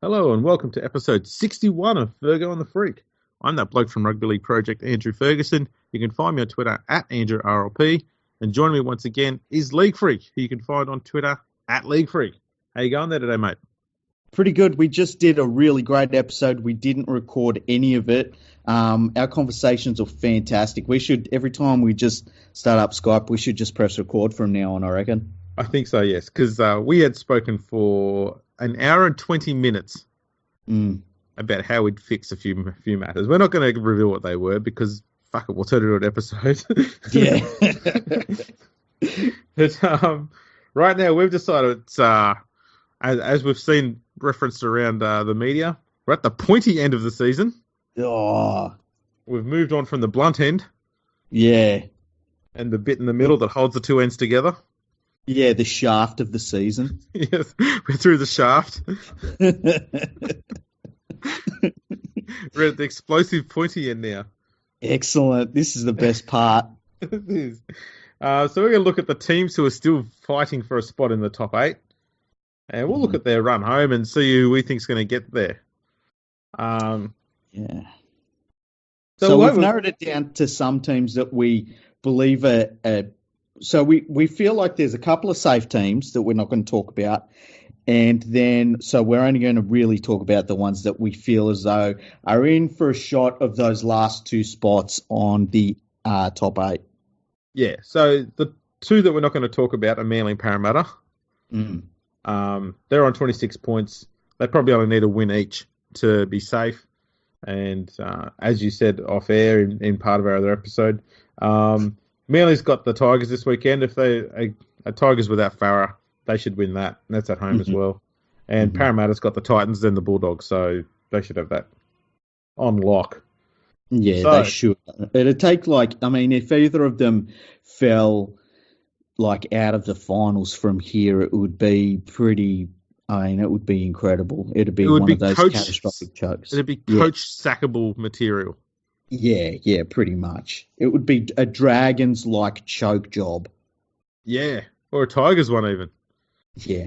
Hello and welcome to episode 61 of Fergo and the Freak. I'm that bloke from Rugby League Project, Andrew Ferguson. You can find me on Twitter at AndrewRLP. And joining me once again is League Freak, who you can find on Twitter at League Freak. How you going there today, mate? Pretty good. We just did a really great episode. We didn't record any of it. Our conversations are fantastic. We should, every time we just start up Skype, we should just press record from now on, I reckon. I think so, yes, because we had spoken for an hour and 20 minutes about how we'd fix a few matters. We're not going to reveal what they were because, fuck it, we'll turn it into an episode. Yeah. But right now we've decided, as we've seen referenced around the media, we're at the pointy end of the season. Oh. We've moved on from the blunt end. Yeah. And the bit in the middle that holds the two ends together. Yeah, the shaft of the season. Yes, we're through the shaft. We're at the explosive pointy end now. Excellent. This is the best part. It is. So we're going to look at the teams who are still fighting for a spot in the top 8. And we'll look at their run home and see who we think is going to get there. Yeah. So we've narrowed it down to some teams that we believe are... So we feel like there's a couple of safe teams that we're not going to talk about. And then, so we're only going to really talk about the ones that we feel as though are in for a shot of those last two spots on the top 8. Yeah, so the two that we're not going to talk about are Manly and Parramatta. They're on 26 points. They probably only need a win each to be safe. And as you said off air in part of our other episode, Manly's got the Tigers this weekend. If they are Tigers without Farah, they should win that. And that's at home as well. And Parramatta's got the Titans, then the Bulldogs, so they should have that on lock. Yeah, they should. It'd take if either of them fell out of the finals from here, it would be pretty. It would be incredible. It'd be one of those catastrophic chokes. It'd be coach-sackable material. Yeah, pretty much. It would be a Dragons-like choke job. Yeah, or a Tigers one even. Yeah.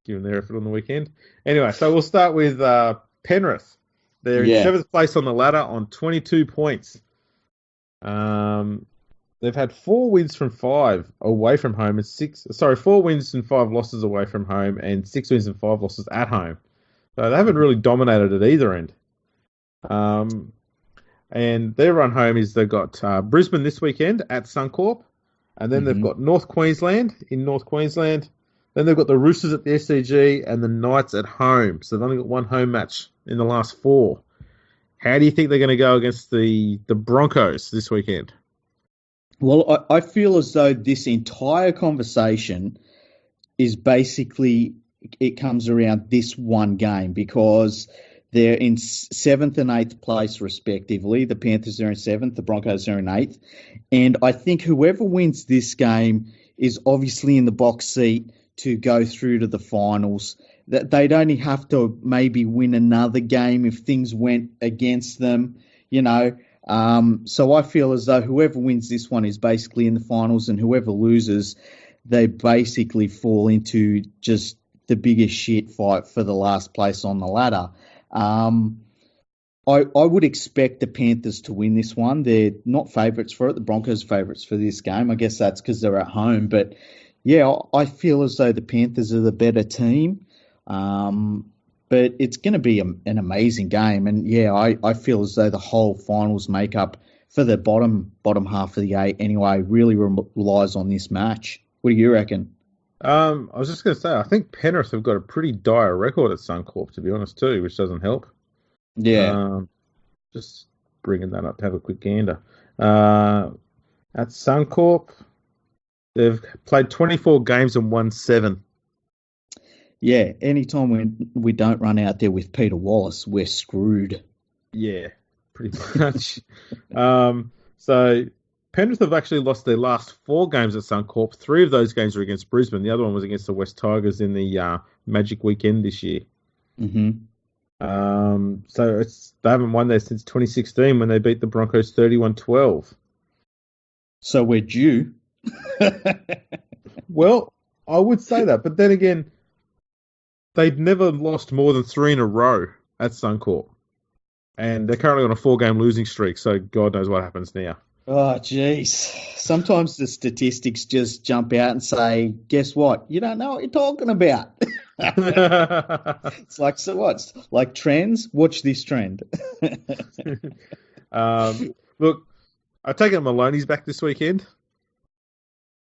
Given their effort on the weekend. Anyway, so we'll start with Penrith. They're in 7th place on the ladder on 22 points. They've had 4 wins from 5 away from home and 4 wins and 5 losses away from home and 6 wins and 5 losses at home. So they haven't really dominated at either end. And their run home is they've got Brisbane this weekend at Suncorp, and then they've got North Queensland in North Queensland. Then they've got the Roosters at the SCG and the Knights at home. So they've only got one home match in the last 4. How do you think they're going to go against the Broncos this weekend? Well, I feel as though this entire conversation is basically, it comes around this one game because they're in 7th and 8th place respectively. The Panthers are in 7th, the Broncos are in 8th. And I think whoever wins this game is obviously in the box seat to go through to the finals. That they'd only have to maybe win another game if things went against them, So I feel as though whoever wins this one is basically in the finals, and whoever loses, they basically fall into just the biggest shit fight for the last place on the ladder. I would expect the Panthers to win this one. They're not favourites for it. The Broncos are favourites for this game. I guess that's because they're at home. But, yeah, I feel as though the Panthers are the better team. But it's going to be an amazing game. And, yeah, I feel as though the whole finals makeup for the bottom half of the 8 anyway really relies on this match. What do you reckon? I was just going to say, I think Penrith have got a pretty dire record at Suncorp, to be honest, too, which doesn't help. Yeah. Just bringing that up to have a quick gander. At Suncorp, they've played 24 games and won 7. Yeah, anytime we don't run out there with Peter Wallace, we're screwed. Yeah, pretty much. So Penrith have actually lost their last 4 games at Suncorp. 3 of those games were against Brisbane. The other one was against the West Tigers in the Magic Weekend this year. So they haven't won there since 2016 when they beat the Broncos 31-12. So we're due. Well, I would say that, but then again, they'd never lost more than 3 in a row at Suncorp. And they're currently on a 4-game losing streak, so God knows what happens now. Oh, jeez. Sometimes the statistics just jump out and say, guess what? You don't know what you're talking about. It's like, so what? Like trends? Watch this trend. Look, I take it Maloney's back this weekend.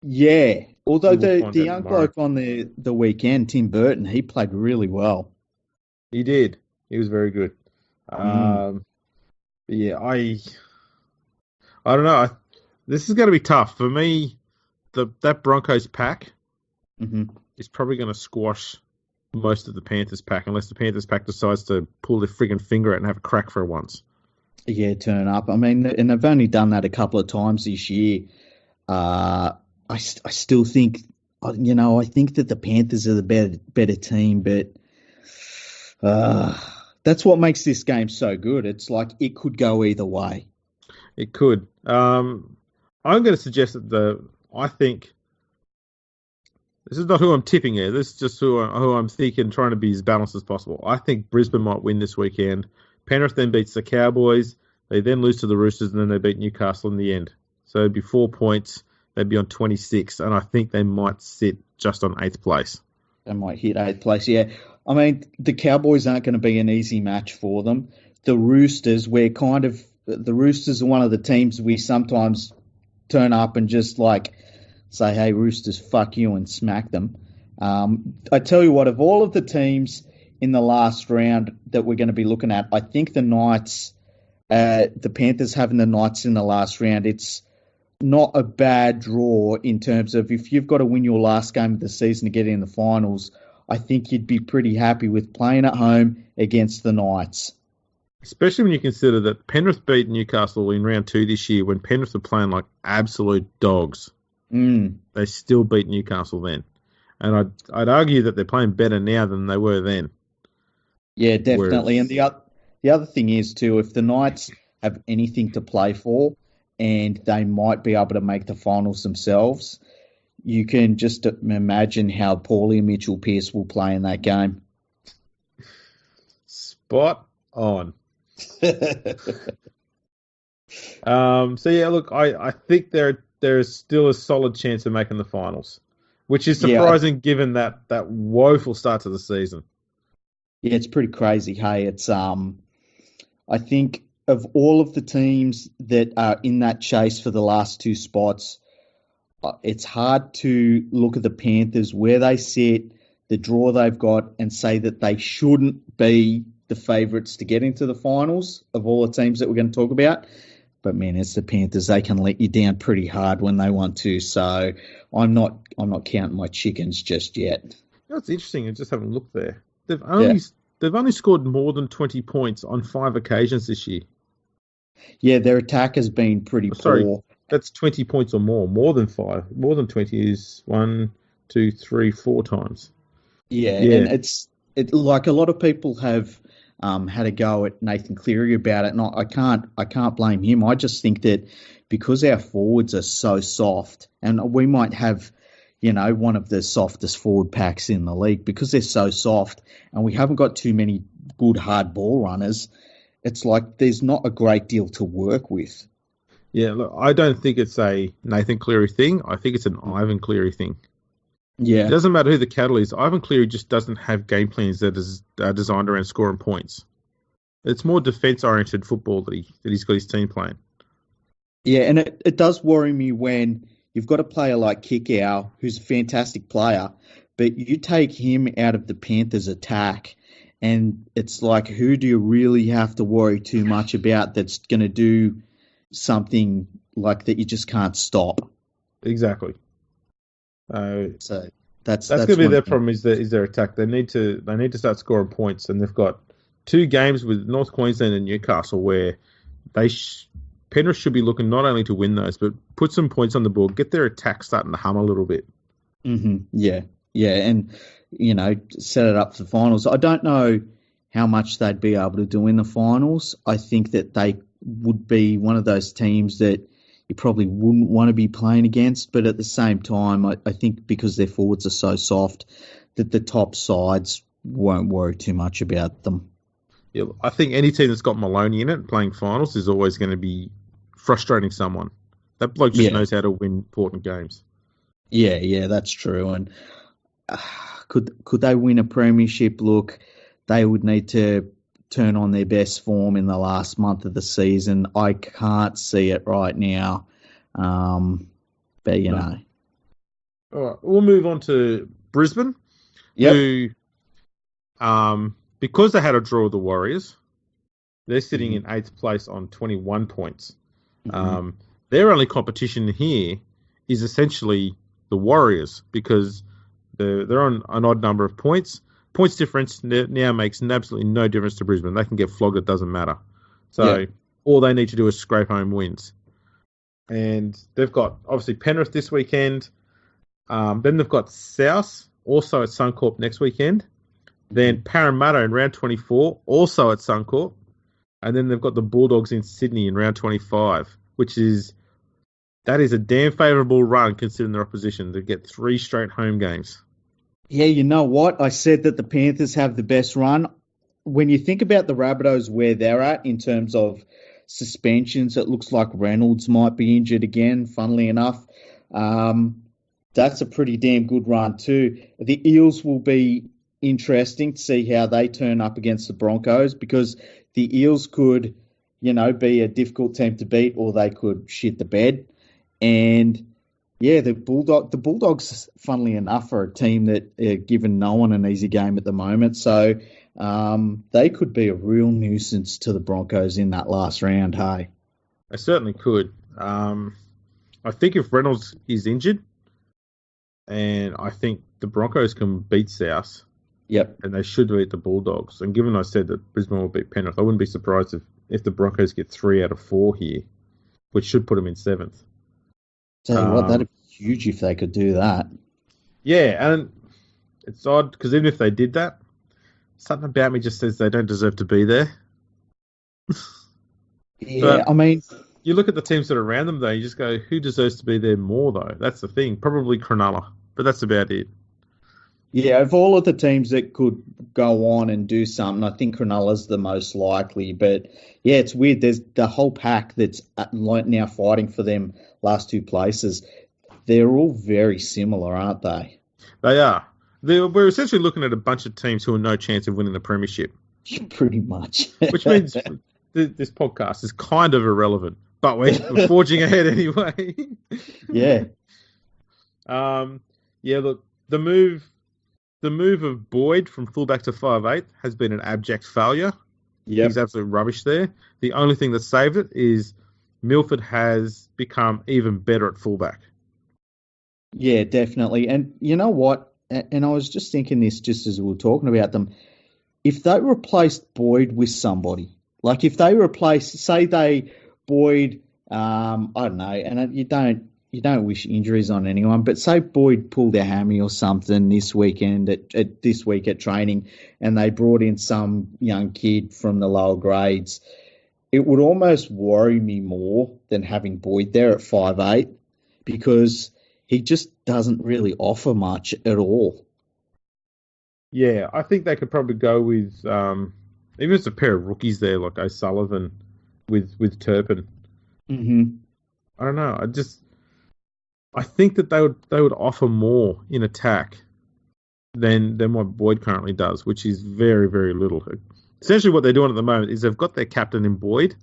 Yeah. Although We'll the young bloke on the weekend, Tim Burton, he played really well. He did. He was very good. Yeah, I don't know. This is going to be tough for me. That Broncos pack is probably going to squash most of the Panthers pack, unless the Panthers pack decides to pull their friggin' finger out and have a crack for once. Yeah, turn up. I mean, and they've only done that a couple of times this year. I still think, I think that the Panthers are the better team, but that's what makes this game so good. It's like it could go either way. It could. I'm going to suggest that I think this is not who I'm tipping here. This is just who I'm thinking, trying to be as balanced as possible. I think Brisbane might win this weekend. Penrith then beats the Cowboys. They then lose to the Roosters, and then they beat Newcastle in the end. So it'd be 4 points. They'd be on 26, and I think they might sit just on 8th place. They might hit 8th place, yeah. I mean, the Cowboys aren't going to be an easy match for them. The Roosters, the Roosters are one of the teams we sometimes turn up and just like say, hey, Roosters, fuck you, and smack them. I tell you what, of all of the teams in the last round that we're going to be looking at, I think the Knights, the Panthers having the Knights in the last round, it's not a bad draw in terms of if you've got to win your last game of the season to get in the finals, I think you'd be pretty happy with playing at home against the Knights. Especially when you consider that Penrith beat Newcastle in round 2 this year when Penrith were playing like absolute dogs. They still beat Newcastle then. And I'd argue that they're playing better now than they were then. Yeah, definitely. And the other thing is, too, if the Knights have anything to play for and they might be able to make the finals themselves, you can just imagine how poorly Mitchell Pearce will play in that game. Spot on. So, yeah, look, I think there's still a solid chance of making the finals, which is surprising given that woeful start to the season. Yeah, it's pretty crazy. Hey, it's I think of all of the teams that are in that chase for the last 2 spots, it's hard to look at the Panthers, where they sit, the draw they've got, and say that they shouldn't be the favourites to get into the finals of all the teams that we're going to talk about. But man, it's the Panthers. They can let you down pretty hard when they want to. So I'm not counting my chickens just yet. You know, it's interesting. I just haven't looked there. They've only scored more than 20 points on 5 occasions this year. Yeah, their attack has been pretty poor. That's 20 points or more. More than 5. More than 20 is 1, 2, 3, 4 times. Yeah. And it's like a lot of people have had a go at Nathan Cleary about it, and I can't blame him. I just think that because our forwards are so soft, and we might have, one of the softest forward packs in the league because they're so soft, and we haven't got too many good hard ball runners. It's like there's not a great deal to work with. Yeah, look, I don't think it's a Nathan Cleary thing. I think it's an Ivan Cleary thing. Yeah. It doesn't matter who the cattle is. Ivan Cleary just doesn't have game plans that are designed around scoring points. It's more defence-oriented football that he's got his team playing. Yeah, and it does worry me when you've got a player like Kickow, who's a fantastic player, but you take him out of the Panthers' attack, and it's like, who do you really have to worry too much about that's going to do something like that you just can't stop? Exactly. So that's going to be their problem is their attack. They need to start scoring points, and they've got 2 games with North Queensland and Newcastle where Penrith should be looking not only to win those, but put some points on the board, get their attack starting to hum a little bit. Yeah, and set it up for the finals. I don't know how much they'd be able to do in the finals. I think that they would be one of those teams that you probably wouldn't want to be playing against, but at the same time, I think because their forwards are so soft, that the top sides won't worry too much about them. Yeah, I think any team that's got Maloney in it playing finals is always going to be frustrating someone. That bloke just knows how to win important games. Yeah, that's true. And could they win a premiership? Look, they would need to turn on their best form in the last month of the season. I can't see it right now. But, you know. All right, we'll move on to Brisbane, who, because they had a draw with the Warriors, they're sitting in 8th place on 21 points. Their only competition here is essentially the Warriors because they're on an odd number of points. Points difference now makes absolutely no difference to Brisbane. They can get flogged, it doesn't matter. So all they need to do is scrape home wins. And they've got, obviously, Penrith this weekend. Then they've got South, also at Suncorp next weekend. Then Parramatta in round 24, also at Suncorp. And then they've got the Bulldogs in Sydney in round 25, that is a damn favourable run considering their opposition to get 3 straight home games. Yeah, you know what? I said that the Panthers have the best run. When you think about the Rabbitohs where they're at in terms of suspensions, it looks like Reynolds might be injured again, funnily enough. That's a pretty damn good run too. The Eels will be interesting to see how they turn up against the Broncos because the Eels could, be a difficult team to beat or they could shit the bed. And yeah, the Bulldogs, funnily enough, are a team that are giving no one an easy game at the moment. So they could be a real nuisance to the Broncos in that last round, hey? They certainly could. I think if Reynolds is injured, and I think the Broncos can beat South. Yep. And they should beat the Bulldogs. And given I said that Brisbane will beat Penrith, I wouldn't be surprised if the Broncos get 3 out of 4 here, which should put them in 7th. Tell you what, that'd be huge if they could do that. Yeah, and it's odd because even if they did that, something about me just says they don't deserve to be there. Yeah, I mean, you look at the teams that are around them, though, you just go, who deserves to be there more, though? That's the thing. Probably Cronulla, but that's about it. Yeah, of all of the teams that could go on and do something, I think Cronulla's the most likely. But yeah, it's weird. There's the whole pack that's now fighting for them last 2 places. They're all very similar, aren't they? They are. We're essentially looking at a bunch of teams who have no chance of winning the premiership. Pretty much. Which means this podcast is kind of irrelevant, but we're forging ahead anyway. Yeah. Yeah, look, the move of Boyd from fullback to 5'8" has been an abject failure. Yep. He's absolute rubbish there. The only thing that saved it is Milford has become even better at fullback. Yeah, definitely. And you know what? And I was just thinking this just as we were talking about them. If they replaced Boyd with somebody, like if they replaced, say Boyd, I don't know, and you don't wish injuries on anyone, but say Boyd pulled a hammy or something this weekend this week at training, and they brought in some young kid from the lower grades, it would almost worry me more than having Boyd there at 5'8", because he just doesn't really offer much at all. Yeah, I think they could probably go with even if it's a pair of rookies there, like O'Sullivan with Turpin. Mm-hmm. I don't know. I think that they would offer more in attack than what Boyd currently does, which is very, very little. Essentially what they're doing at the moment is they've got their captain in Boyd.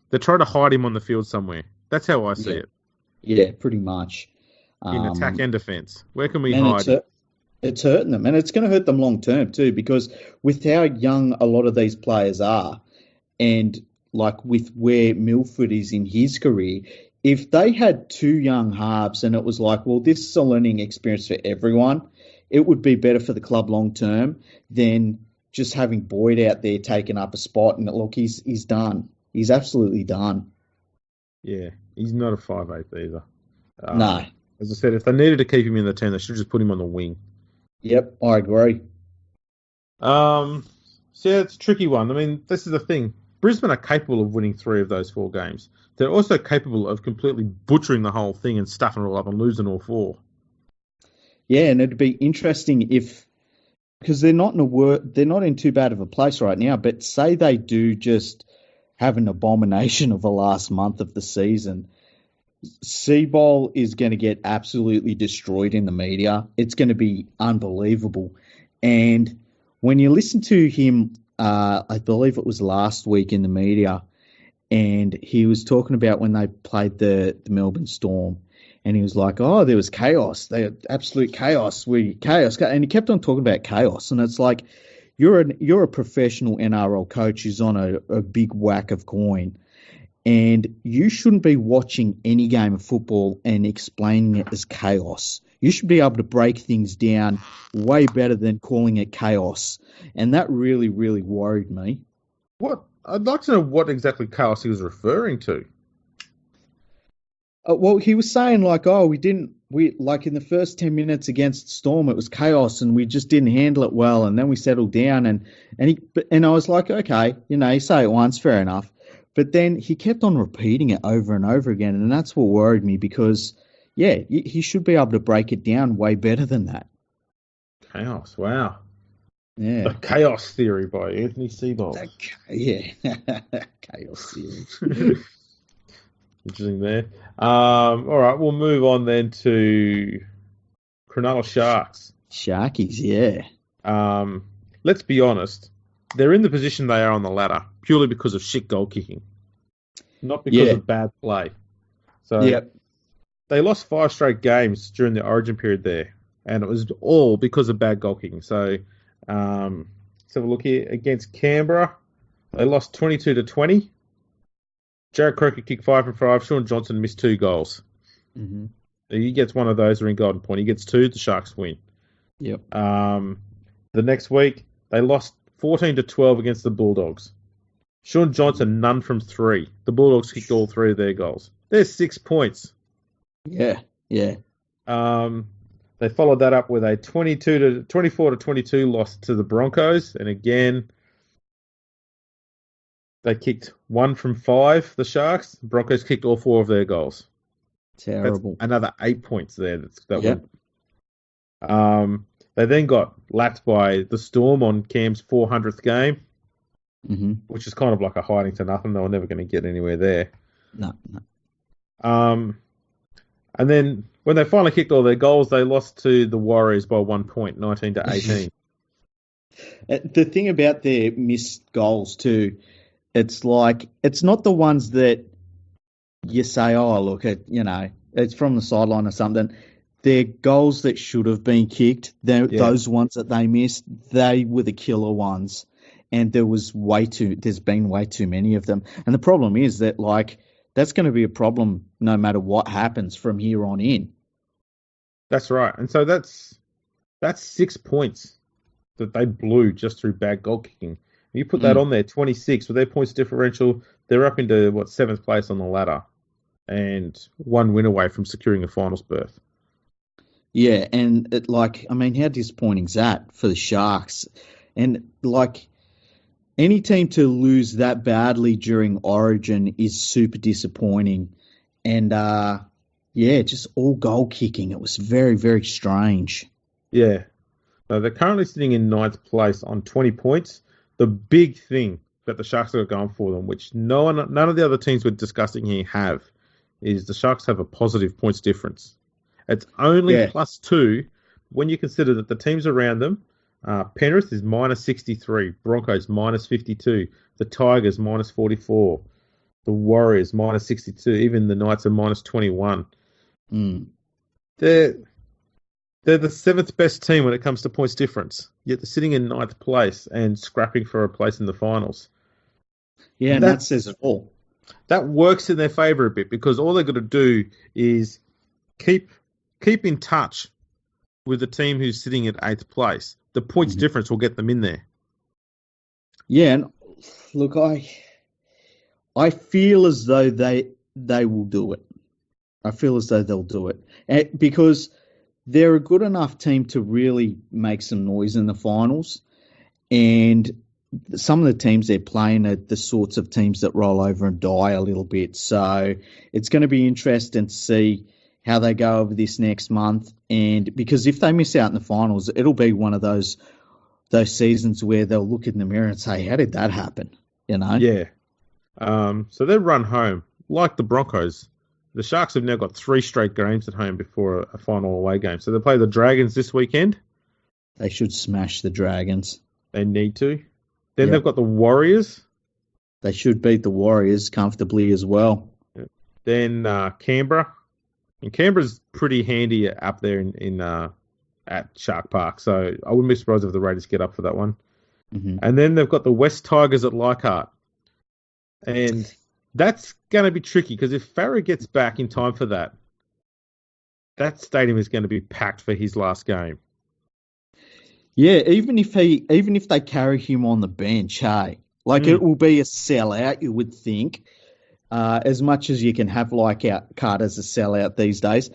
They're trying to hide him on the field somewhere. That's how I see it. Yeah, pretty much. In attack and defence. Where can we hide him? It's hurting them, and it's going to hurt them long term too, because with how young a lot of these players are, and like with where Milford is in his career, if they had 2 young halves and it was like, well, this is a learning experience for everyone, it would be better for the club long term than just having Boyd out there taking up a spot. And look, he's done. He's absolutely done. Yeah, he's not a 5'8" either. No. As I said, if they needed to keep him in the team, they should just put him on the wing. Yep, I agree. So yeah, it's a tricky one. I mean, this is the thing. Brisbane are capable of winning 3 of those 4 games. They're also capable of completely butchering the whole thing and stuffing it all up and losing all 4. Yeah, and it'd be interesting if because they're not they're not in too bad of a place right now. But say they do just have an abomination of the last month of the season, Seabold is going to get absolutely destroyed in the media. It's going to be unbelievable. And when you listen to him, I believe it was last week in the media, and he was talking about when they played the Melbourne Storm, and he was like, "Oh, there was chaos. They had absolute chaos. Chaos." And he kept on talking about chaos, and it's like you're a professional NRL coach who's on a big whack of coin. And you shouldn't be watching any game of football and explaining it as chaos. You should be able to break things down way better than calling it chaos. And that really, really worried me. What? I'd like to know what exactly chaos he was referring to. Well, he was saying like, we like in the first 10 minutes against Storm, it was chaos and we just didn't handle it well. And then we settled down and I was like, okay, you say it once, fair enough. But then he kept on repeating it over and over again, and that's what worried me because, he should be able to break it down way better than that. Chaos, wow. Yeah. The Chaos Theory by Anthony Seabold. Chaos Theory. Interesting there. All right, we'll move on then to Cronulla Sharks. Sharkies, yeah. Let's be honest. They're in the position they are on the ladder purely because of shit goal kicking, not because of bad play. So they lost 5 straight games during the Origin period there, and it was all because of bad goal kicking. So let's have a look here. Against Canberra, they lost 22-20. Jared Croker kicked 5 from 5. Sean Johnson missed 2 goals. Mm-hmm. He gets one of those, they're in golden point. He gets 2, the Sharks win. Yep. The next week, they lost 14-12 against the Bulldogs. Sean Johnson, none from 3. The Bulldogs kicked all 3 of their goals. There's 6 points. Yeah. They followed that up with a 24-22 loss to the Broncos. And again, they kicked 1 from 5, the Sharks. The Broncos kicked all 4 of their goals. Terrible. That's another 8 points there. They then got lapped by the Storm on Cam's 400th game, which is kind of like a hiding to nothing. They were never going to get anywhere there. No. And then when they finally kicked all their goals, they lost to the Warriors by 1 point, 19-18. The thing about their missed goals too, it's like it's not the ones that you say, "Oh, look, it's from the sideline or something." They're goals that should have been kicked. Those ones that they missed, they were the killer ones. And there's been way too many of them. And the problem is that, that's going to be a problem no matter what happens from here on in. That's right. And so that's 6 points that they blew just through bad goal kicking. You put that on there, 26, with their points differential, they're up into, 7th place on the ladder and 1 win away from securing a finals berth. Yeah, and how disappointing is that for the Sharks? And any team to lose that badly during Origin is super disappointing. And just all goal kicking. It was very, very strange. Yeah. So they're currently sitting in 9th place on 20 points. The big thing that the Sharks have got going for them, which none of the other teams we're discussing here have, is the Sharks have a positive points difference. It's only +2 when you consider that the teams around them, Penrith is -63, Broncos -52, the Tigers -44, the Warriors -62, even the Knights are -21. They're the 7th best team when it comes to points difference, yet they're sitting in 9th place and scrapping for a place in the finals. Yeah, and that says it all. That works in their favour a bit because all they've got to do is keep in touch with the team who's sitting at 8th place. The points difference will get them in there. Yeah, and look, I feel as though they will do it. I feel as though they'll do it because they're a good enough team to really make some noise in the finals, and some of the teams they're playing are the sorts of teams that roll over and die a little bit. So it's going to be interesting to see how they go over this next month. And because if they miss out in the finals, it'll be one of those those seasons where they'll look in the mirror and say, "How did that happen?" You know? Yeah. So they run home like the Broncos. The Sharks have now got 3 straight games at home before a final away game. So they play the Dragons this weekend. They should smash the Dragons. They need to. Then they've got the Warriors. They should beat the Warriors comfortably as well. Then Canberra. And Canberra's pretty handy up there in at Shark Park. So I wouldn't be surprised if the Raiders get up for that one. Mm-hmm. And then they've got the West Tigers at Leichhardt. And that's going to be tricky because if Farah gets back in time for that stadium is going to be packed for his last game. Yeah, even if they carry him on the bench, hey, it will be a sellout, you would think, as much as you can have Leichhardt as a sellout these days.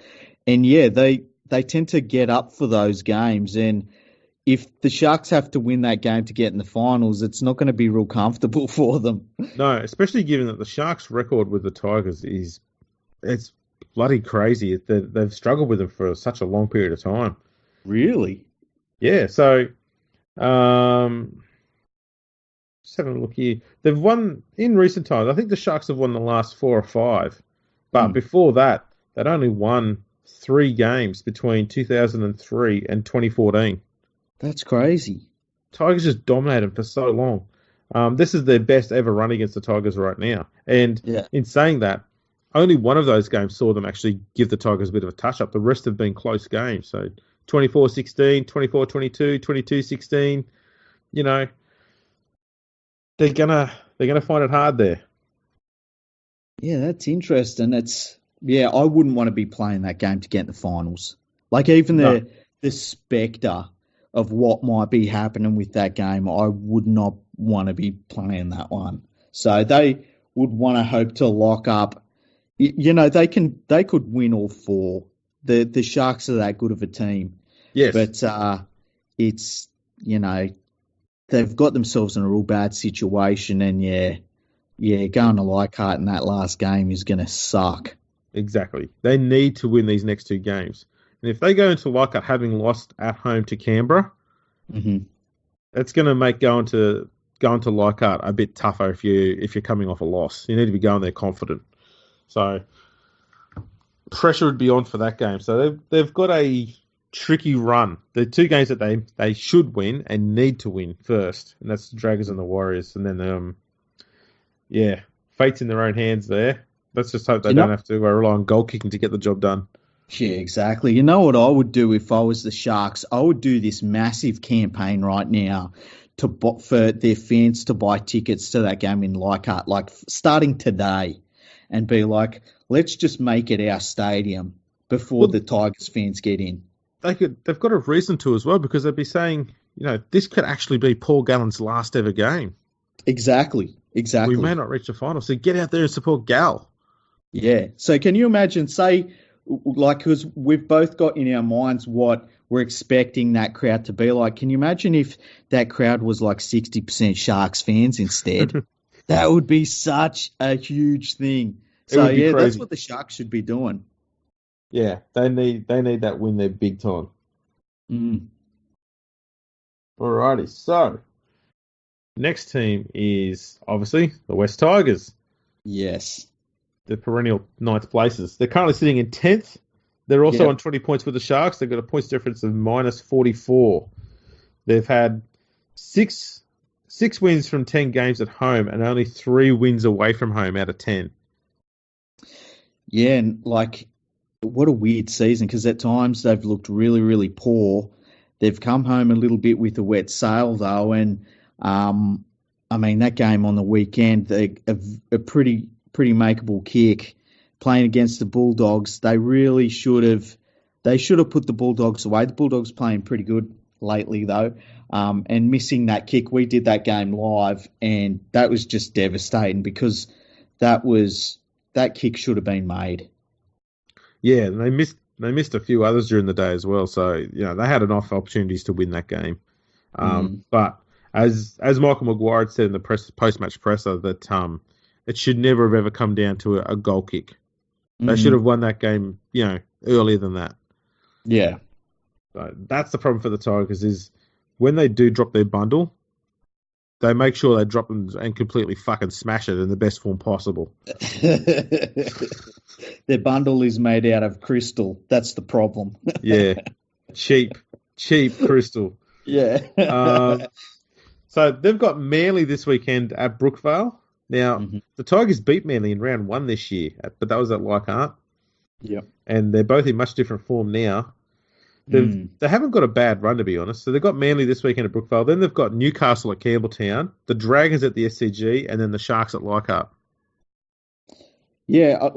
And yeah, they tend to get up for those games. And if the Sharks have to win that game to get in the finals, it's not going to be real comfortable for them. No, especially given that the Sharks' record with the Tigers it's bloody crazy. They've struggled with them for such a long period of time. Really? Yeah, so just having a look here. They've won in recent times. I think the Sharks have won the last 4 or 5. But before that, they'd only won 3 games between 2003 and 2014. That's crazy. Tigers just dominated them for so long. This is their best ever run against the Tigers right now. And in saying that, only one of those games saw them actually give the Tigers a bit of a touch-up. The rest have been close games. So 24-16, 24-22, 22-16. You know, they're gonna find it hard there. Yeah, that's interesting. I wouldn't want to be playing that game to get in the finals. Even the spectre of what might be happening with that game, I would not want to be playing that one. So they would want to hope to lock up. You know, they could win all 4. The Sharks are that good of a team. Yes. But it's, you know, they've got themselves in a real bad situation, and going to Leichhardt in that last game is going to suck. Exactly. They need to win these next 2 games. And if they go into Leichhardt having lost at home to Canberra, it's going to make going to Leichhardt a bit tougher if you're coming off a loss. You need to be going there confident. So pressure would be on for that game. So they've got a tricky run. The 2 games that they should win and need to win first, and that's the Dragons and the Warriors. And then, fate's in their own hands there. Let's just hope they don't have to rely on goal kicking to get the job done. Yeah, exactly. You know what I would do if I was the Sharks? I would do this massive campaign right now for their fans to buy tickets to that game in Leichhardt, starting today, and be like, let's just make it our stadium before the Tigers fans get in. They've got a reason to as well, because they'd be saying, you know, this could actually be Paul Gallen's last ever game. Exactly. We may not reach the final, so get out there and support Gal. Yeah. So can you imagine, because we've both got in our minds what we're expecting that crowd to be like. Can you imagine if that crowd was 60% Sharks fans instead? That would be such a huge thing. So that's what the Sharks should be doing. Yeah, they need that win there big time. Alrighty, so next team is obviously the West Tigers. Yes. The perennial 9th places. They're currently sitting in 10th. They're also on 20 points with the Sharks. They've got a points difference of -44. They've had 6 wins from 10 games at home and only 3 wins away from home out of 10. Yeah, and what a weird season, because at times they've looked really, really poor. They've come home a little bit with a wet sail, though, and that game on the weekend, a pretty makeable kick playing against the Bulldogs. They really should have put the Bulldogs away. The Bulldogs playing pretty good lately, though, and missing that kick. We did that game live, and that was just devastating, because that kick should have been made. Yeah, they missed a few others during the day as well. So, you know, they had enough opportunities to win that game. But as Michael McGuire had said in the post-match presser, that it should never have ever come down to a goal kick. They should have won that game, earlier than that. Yeah. So that's the problem for the Tigers is when they do drop their bundle, they make sure they drop them and completely fucking smash it in the best form possible. Their bundle is made out of crystal. That's the problem. Yeah. Cheap crystal. Yeah. So they've got Manly this weekend at Brookvale. Now, the Tigers beat Manly in round 1 this year, but that was at Leichhardt. Yep. And they're both in much different form now. They haven't got a bad run, to be honest. So they've got Manly this weekend at Brookvale. Then they've got Newcastle at Campbelltown, the Dragons at the SCG, and then the Sharks at Leichhardt. Yeah,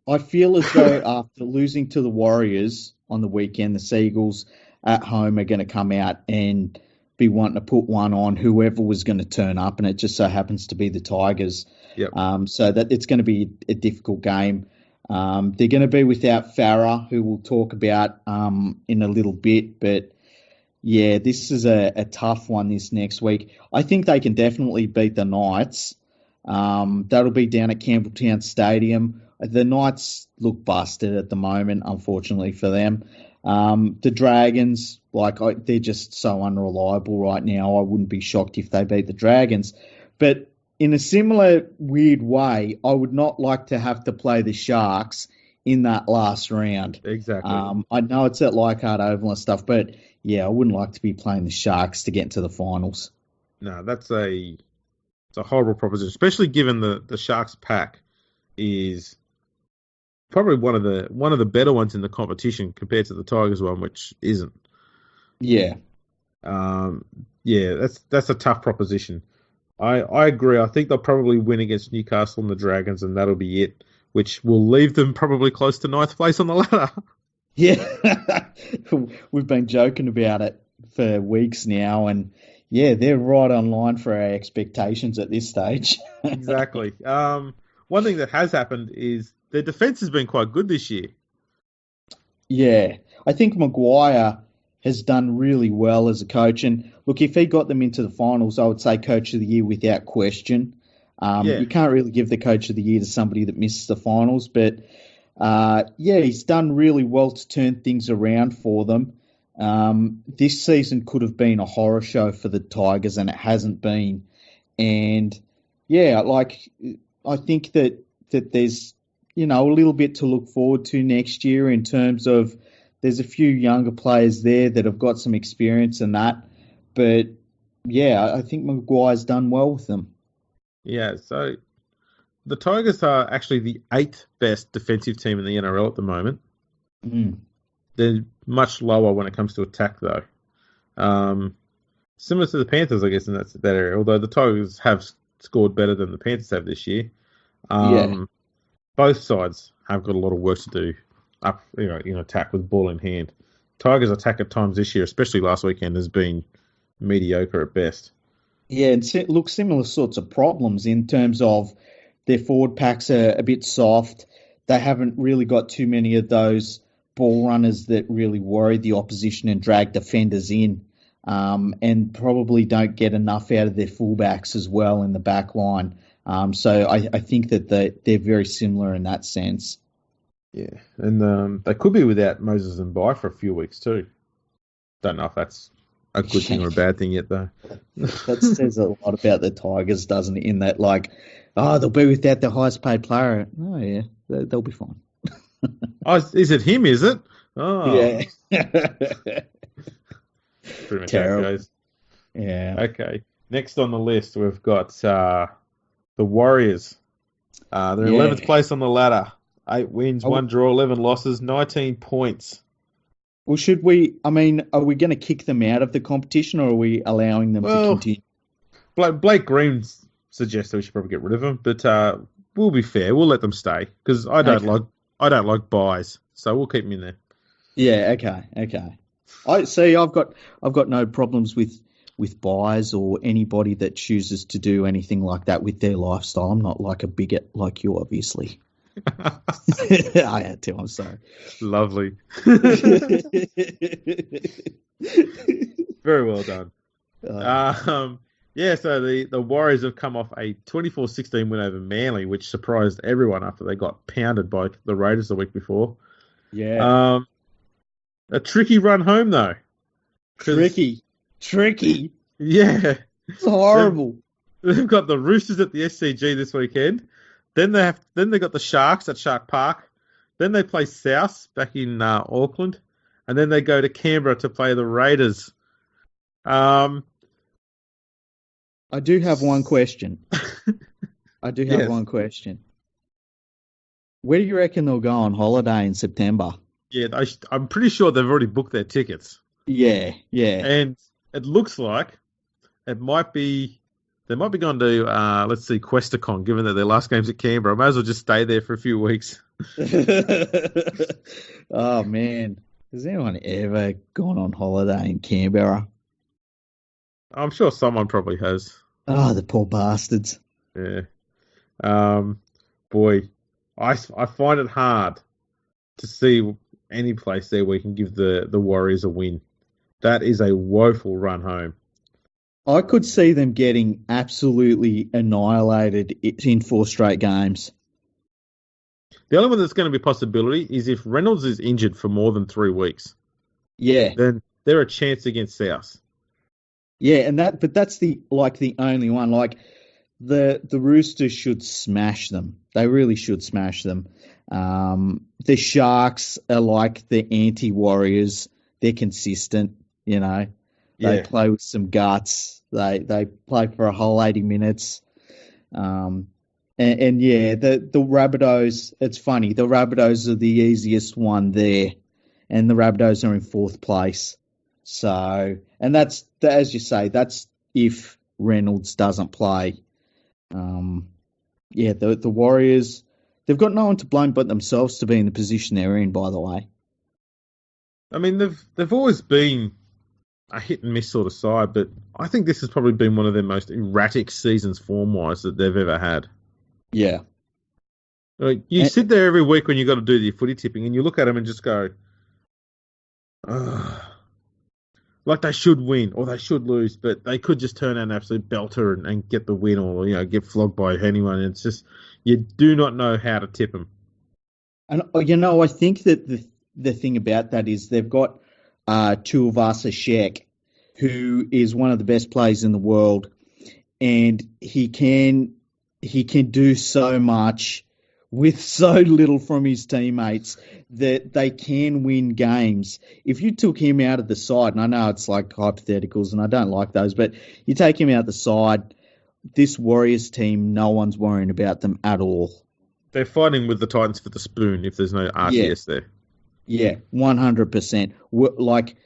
I feel as though after losing to the Warriors on the weekend, the Seagulls at home are going to come out and be wanting to put one on whoever was going to turn up, and it just so happens to be the Tigers. Yep. So that it's going to be a difficult game. They're going to be without Farah, who we'll talk about in a little bit. But, yeah, this is a tough one this next week. I think they can definitely beat the Knights. That'll be down at Campbelltown Stadium. The Knights look busted at the moment, unfortunately for them. The Dragons, they're just so unreliable right now. I wouldn't be shocked if they beat the Dragons. But in a similar weird way, I would not like to have to play the Sharks in that last round. Exactly. I know it's at Leichhardt Oval and stuff, but, yeah, I wouldn't like to be playing the Sharks to get into the finals. No, it's a horrible proposition, especially given the Sharks pack is probably one of the better ones in the competition compared to the Tigers one, which isn't. Yeah. That's a tough proposition. I agree. I think they'll probably win against Newcastle and the Dragons, and that'll be it, which will leave them probably close to 9th place on the ladder. Yeah. We've been joking about it for weeks now, and yeah, they're right on line for our expectations at this stage. Exactly. One thing that has happened is their defence has been quite good this year. Yeah. I think McGuire has done really well as a coach. And look, if he got them into the finals, I would say Coach of the Year without question. You can't really give the Coach of the Year to somebody that misses the finals. But, he's done really well to turn things around for them. This season could have been a horror show for the Tigers, and it hasn't been. And, I think that there's, a little bit to look forward to next year in terms of there's a few younger players there that have got some experience in that. But, yeah, I think Maguire's done well with them. Yeah, so the Tigers are actually the 8th best defensive team in the NRL at the moment. They're much lower when it comes to attack, though. Similar to the Panthers, I guess, in that area, although the Tigers have scored better than the Panthers have this year. Both sides have got a lot of work to do up, in attack with ball in hand. Tigers' attack at times this year, especially last weekend, has been mediocre at best. Yeah, and similar sorts of problems in terms of their forward packs are a bit soft. They haven't really got too many of those ball runners that really worry the opposition and drag defenders in, and probably don't get enough out of their fullbacks as well in the back line. So I think that they're very similar in that sense. Yeah, and they could be without Moses and Bai for a few weeks too. Don't know if that's a good thing or a bad thing yet, though. That says a lot about the Tigers, doesn't it? In that, they'll be without their highest paid player. Oh, yeah, they'll be fine. Is it him, is it? Oh. Yeah. Pretty much terrible. how it goes. Yeah. Okay. Next on the list, we've got the Warriors. They're 11th place on the ladder. 8 wins, 1 draw, 11 losses, 19 points. Well, are we going to kick them out of the competition, or are we allowing them to continue? Blake Green suggests that we should probably get rid of them, but we'll be fair. We'll let them stay because I don't like buys, so we'll keep them in there. Yeah. Okay. I see. I've got no problems with buys or anybody that chooses to do anything like that with their lifestyle. I'm not like a bigot like you, obviously. I had to. I'm sorry. Lovely. Very well done. So the Warriors have come off a 24-16 win over Manly, which surprised everyone after they got pounded by the Raiders the week before. Yeah. A tricky run home, though. Tricky. Tricky. Yeah. It's horrible. They've got the Roosters at the SCG this weekend. Then they got the Sharks at Shark Park. Then they play South back in Auckland, and then they go to Canberra to play the Raiders. I do have one question. Yes. One question. Where do you reckon they'll go on holiday in September? Yeah, I'm pretty sure they've already booked their tickets. Yeah. And it looks like it might be. They might be going to, let's see, Questacon, given that their last game's at Canberra. I might as well just stay there for a few weeks. Oh, man. Has anyone ever gone on holiday in Canberra? I'm sure someone probably has. Oh, the poor bastards. Yeah. Boy, I find it hard to see any place there where you can give the Warriors a win. That is a woeful run home. I could see them getting absolutely annihilated in 4 straight games. The only one that's going to be a possibility is if Reynolds is injured for more than 3 weeks. Yeah. Then they're a chance against South. Yeah, but that's the only one. Like the Roosters should smash them. They really should smash them. The Sharks are like the anti-Warriors. They're consistent, you know. They play with some guts. They play for a whole 80 minutes. The Rabbitohs, it's funny. The Rabbitohs are the easiest one there, and the Rabbitohs are in 4th place. So, and that's, as you say, that's if Reynolds doesn't play. The Warriors, they've got no one to blame but themselves to be in the position they're in, by the way. I mean, they've always been a hit and miss sort of side, but I think this has probably been one of their most erratic seasons form-wise that they've ever had. Yeah. Sit there every week when you got to do your footy tipping and you look at them and just go, like they should win or they should lose, but they could just turn out an absolute belter and get the win or, get flogged by anyone. It's just, you do not know how to tip them. And, I think that the thing about that is they've got Tuivasa Sheck, who is one of the best players in the world, and he can do so much with so little from his teammates that they can win games. If you took him out of the side, and I know it's like hypotheticals and I don't like those, but you take him out the side, this Warriors team, no one's worrying about them at all. They're fighting with the Titans for the spoon if there's no RTS there. Yeah, 100%. Like,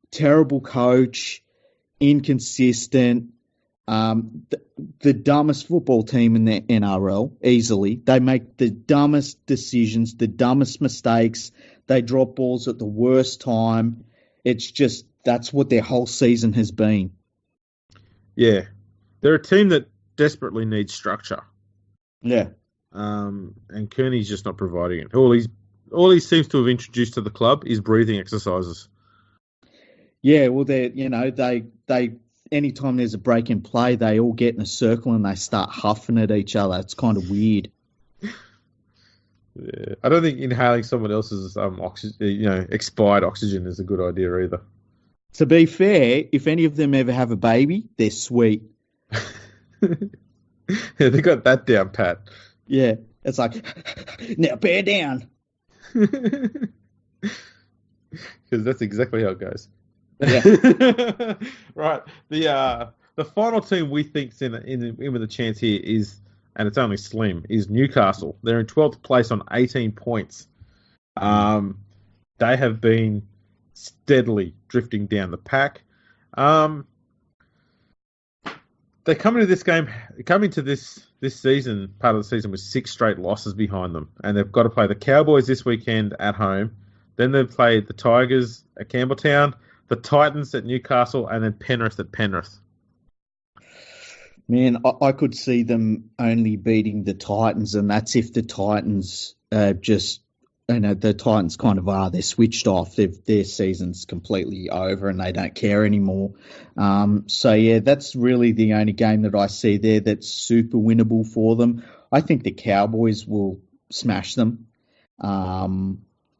terrible coach, inconsistent, the dumbest football team in the NRL, easily. They make the dumbest decisions, the dumbest mistakes. They drop balls at the worst time. It's just, that's what their whole season has been. Yeah. They're a team that desperately needs structure. Yeah. And Kearney's just not providing it. All he seems to have introduced to the club is breathing exercises. Yeah, well, they anytime there's a break in play, they all get in a circle and they start huffing at each other. It's kind of weird. Yeah, I don't think inhaling someone else's oxygen, expired oxygen is a good idea either. To be fair, if any of them ever have a baby, they're sweet. Yeah, they got that down pat. Yeah, it's like, now bear down. Because that's exactly how it goes. Yeah. Right. The final team we think's in with a chance here is, and it's only slim, is Newcastle. They're in 12th place on 18 points. They have been steadily drifting down the pack. They come into this season, part of the season, with 6 straight losses behind them, and they've got to play the Cowboys this weekend at home. Then they've played the Tigers at Campbelltown, the Titans at Newcastle, and then Penrith at Penrith. Man, I could see them only beating the Titans, and that's if the Titans the Titans kind of are. They're switched off. Their season's completely over, and they don't care anymore. That's really the only game that I see there that's super winnable for them. I think the Cowboys will smash them.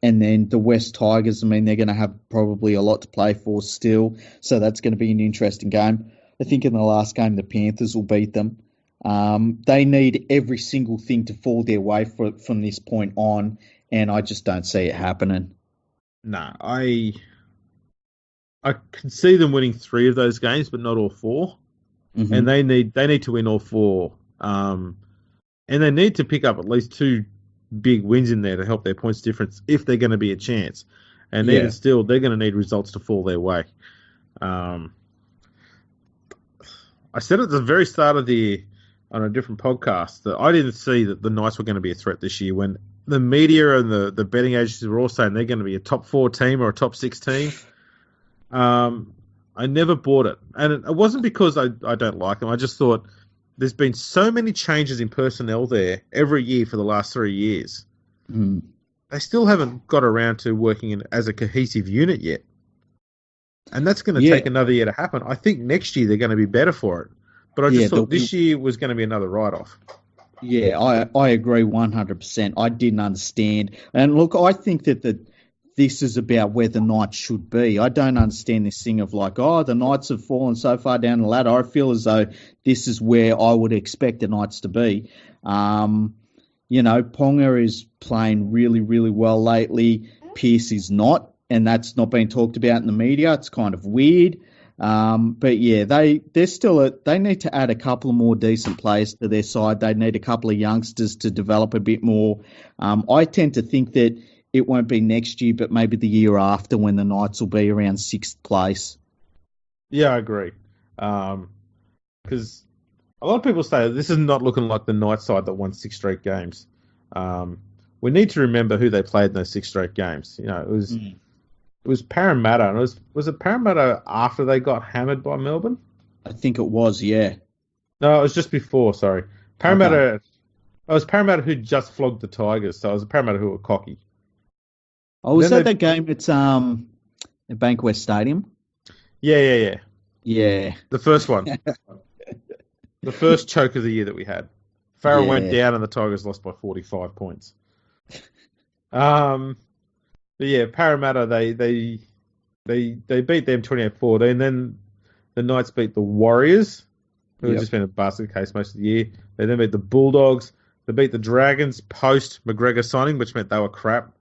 And then the West Tigers, I mean, they're going to have probably a lot to play for still. So that's going to be an interesting game. I think in the last game, the Panthers will beat them. They need every single thing to fall their way from this point on, and I just don't see it happening. No, I can see them winning 3 of those games, but not all 4. Mm-hmm. And they need to win all 4. And they need to pick up at least 2 big wins in there to help their points difference if they're going to be a chance. And even still, they're going to need results to fall their way. I said at the very start of the year on a different podcast that I didn't see that the Knights were going to be a threat this year when the media and the betting agencies were all saying they're going to be a top 4 team or a top 6 team. I never bought it. And it wasn't because I don't like them. I just thought there's been so many changes in personnel there every year for the last 3 years. Mm. They still haven't got around to working as a cohesive unit yet. And that's going to take another year to happen. I think next year they're going to be better for it. But I just thought this year was going to be another write-off. Yeah, I agree 100%. I didn't understand. And look, I think that this is about where the Knights should be. I don't understand this thing of like, the Knights have fallen so far down the ladder. I feel as though this is where I would expect the Knights to be. Ponga is playing really, really well lately. Pearce is not, and that's not being talked about in the media. It's kind of weird. But yeah, they need to add a couple of more decent players to their side. They need a couple of youngsters to develop a bit more. I tend to think that it won't be next year, but maybe the year after when the Knights will be around 6th place. Yeah, I agree. Because a lot of people say this is not looking like the Knights side that won 6 straight games. We need to remember who they played in those 6 straight games. It was Parramatta. And was it Parramatta after they got hammered by Melbourne? I think it was, yeah. No, it was just before, sorry. Parramatta. Okay. It was Parramatta who just flogged the Tigers, so it was Parramatta who were cocky. Oh, was that game at Bankwest Stadium? Yeah. Yeah. The first one. The first choke of the year that we had. Farah went down and the Tigers lost by 45 points. But yeah, Parramatta, they beat them 28-14. And then the Knights beat the Warriors, who have just been a basket case most of the year. They then beat the Bulldogs. They beat the Dragons post McGregor signing, which meant they were crap.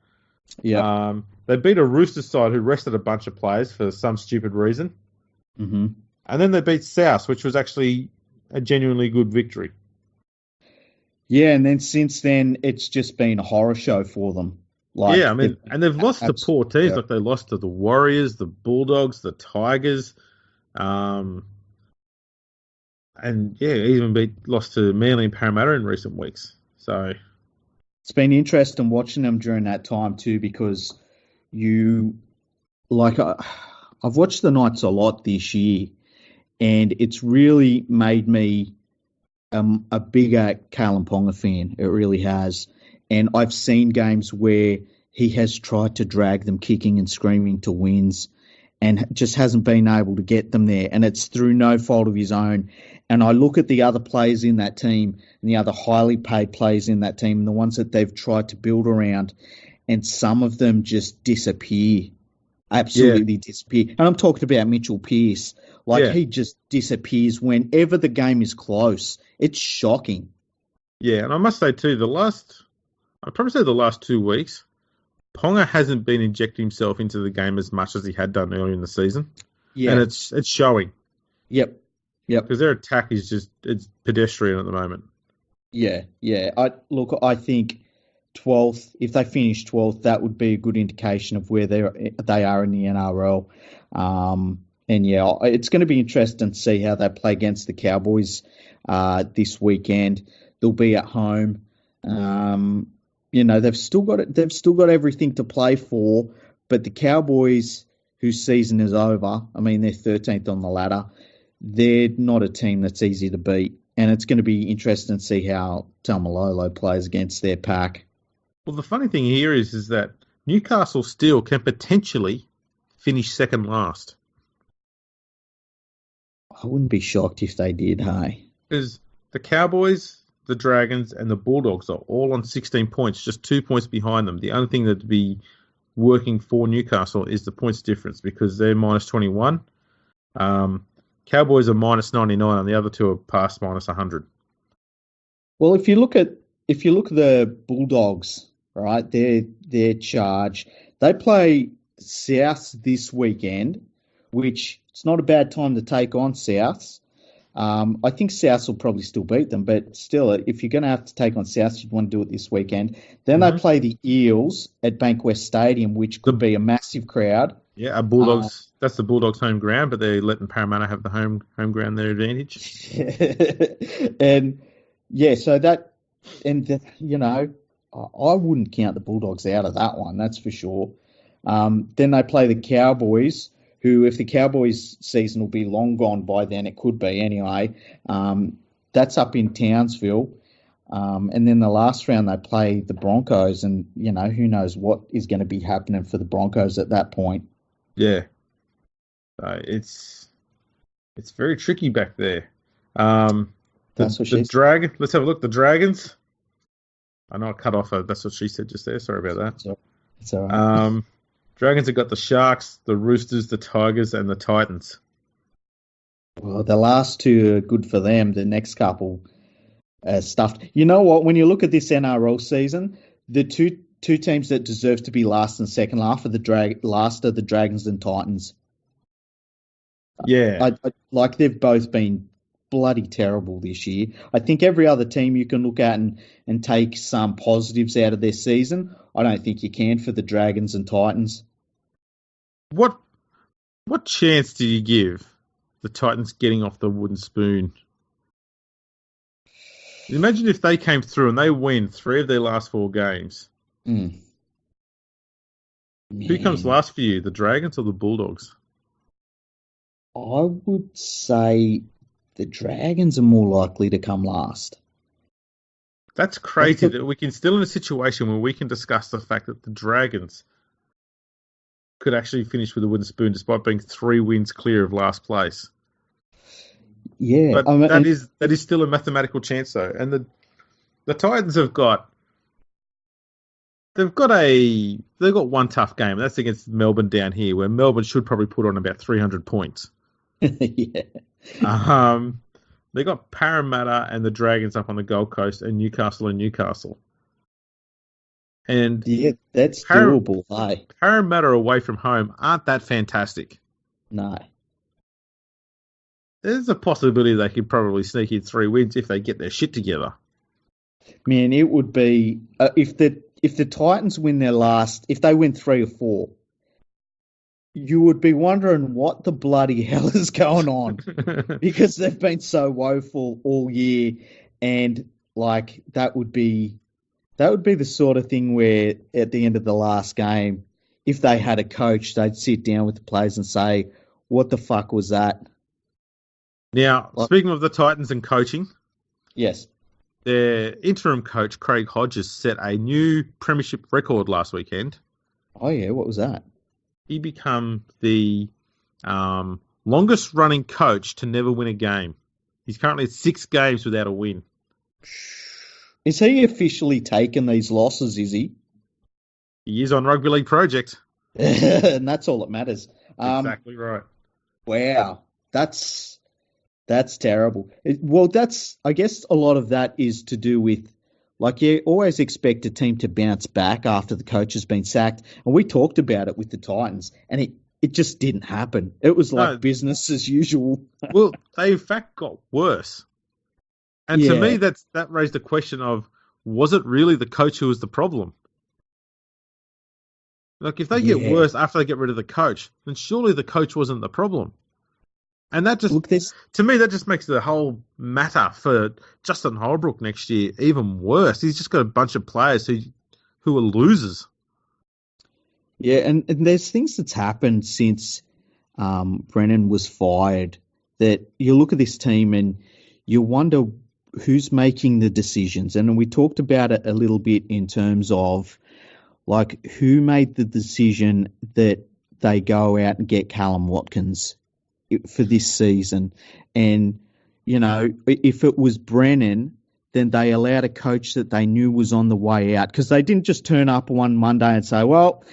Yeah. They beat a Roosters side who rested a bunch of players for some stupid reason. Mm-hmm. And then they beat South, which was actually a genuinely good victory. Yeah, and then since then, it's just been a horror show for them. And they've lost to poor teams. Like they lost to the Warriors, the Bulldogs, the Tigers, and even lost to Manly and Parramatta in recent weeks. So it's been interesting watching them during that time too, because I've watched the Knights a lot this year, and it's really made me a bigger Kalen Ponga fan. It really has. And I've seen games where he has tried to drag them kicking and screaming to wins and just hasn't been able to get them there. And it's through no fault of his own. And I look at the other players in that team and the other highly paid players in that team and the ones that they've tried to build around, and some of them just disappear. Absolutely disappear. And I'm talking about Mitchell Pearce. He just disappears whenever the game is close. It's shocking. Yeah, and I must say too, I'd probably say the last 2 weeks, Ponga hasn't been injecting himself into the game as much as he had done earlier in the season. Yeah. And it's showing. Yep. Because their attack is it's pedestrian at the moment. Yeah. I think 12th, if they finish 12th, that would be a good indication of where they are in the NRL. It's going to be interesting to see how they play against the Cowboys this weekend. They'll be at home. They've still got everything to play for, but the Cowboys, whose season is over, I mean, they're 13th on the ladder. They're not a team that's easy to beat, and it's going to be interesting to see how Taumalolo plays against their pack. Well, the funny thing here is that Newcastle still can potentially finish second last. I wouldn't be shocked if they did, hey? Because the Cowboys, the Dragons, and the Bulldogs are all on 16 points, just 2 points behind them. The only thing that'd be working for Newcastle is the points difference because they're minus 21. Cowboys are minus 99, and the other two are past minus 100. Well, if you look at the Bulldogs, right, their charge, they play South this weekend, which it's not a bad time to take on South. I think South will probably still beat them, but still, if you're going to have to take on South, you'd want to do it this weekend. Then they play the Eels at Bankwest Stadium, which could be a massive crowd. Yeah, Bulldogs. That's the Bulldogs' home ground, but they're letting Parramatta have the home ground their advantage. And yeah, so that, I wouldn't count the Bulldogs out of that one, that's for sure. Then they play the Cowboys, who, if the Cowboys' season will be long gone by then, it could be anyway. That's up in Townsville. And then the last round they play the Broncos, and, who knows what is going to be happening for the Broncos at that point. Yeah. It's very tricky back there. Let's have a look. The Dragons. I know I cut off. That's what she said just there. Sorry about that. It's all right. Dragons have got the Sharks, the Roosters, the Tigers, and the Titans. Well, the last two are good for them. The next couple stuffed. You know what? When you look at this NRL season, the two teams that deserve to be last and second half are the Dragons and Titans. Yeah. They've both been bloody terrible this year. I think every other team you can look at and take some positives out of their season. I don't think you can for the Dragons and Titans. What chance do you give the Titans getting off the wooden spoon? Imagine if they came through and they win 3 of their last 4 games. Who comes last for you, the Dragons or the Bulldogs? I would say the Dragons are more likely to come last. That's crazy that we can still in a situation where we can discuss the fact that the Dragons could actually finish with a wooden spoon despite being 3 wins clear of last place. Yeah. But that is still a mathematical chance though. And the Titans have got one tough game, and that's against Melbourne down here, where Melbourne should probably put on about 300 points. Yeah. They got Parramatta and the Dragons up on the Gold Coast, and Newcastle. And yeah, that's doable. Hey. Parramatta away from home aren't that fantastic. No. There's a possibility they could probably sneak in 3 wins if they get their shit together. Man, it would be if the Titans win their last, if they win 3 or 4, you would be wondering what the bloody hell is going on because they've been so woeful all year, and that would be the sort of thing where at the end of the last game, if they had a coach, they'd sit down with the players and say, "What the fuck was that?" Now, speaking of the Titans and coaching, yes, their interim coach Craig Hodges set a new premiership record last weekend. Oh yeah, what was that? He became the longest running coach to never win a game. He's currently at 6 games without a win. Is he officially taken these losses, is he? He is on Rugby League Project. And that's all that matters. Exactly right. Wow. That's terrible. I guess a lot of that is to do with, you always expect a team to bounce back after the coach has been sacked. And we talked about it with the Titans, and it just didn't happen. It was business as usual. Well, they in fact got worse. And to me, that raised the question of, was it really the coach who was the problem? If they get worse after they get rid of the coach, then surely the coach wasn't the problem. And that just, to me, that just makes the whole matter for Justin Holbrook next year even worse. He's just got a bunch of players who are losers. Yeah, and there's things that's happened since Brennan was fired that you look at this team and you wonder who's making the decisions. And we talked about it a little bit in terms of who made the decision that they go out and get Callum Watkins for this season. And, if it was Brennan, then they allowed a coach that they knew was on the way out, because they didn't just turn up one Monday and say, well,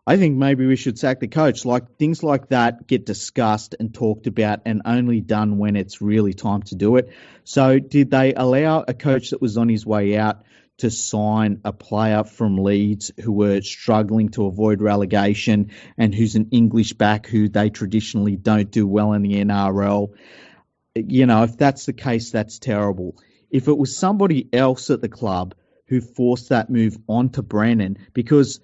I think maybe we should sack the coach. Like things like that get discussed and talked about and only done when it's really time to do it. So did they allow a coach that was on his way out to sign a player from Leeds who were struggling to avoid relegation and who's an English back who they traditionally don't do well in the NRL? You know, if that's the case, that's terrible. If it was somebody else at the club who forced that move onto Brennan, because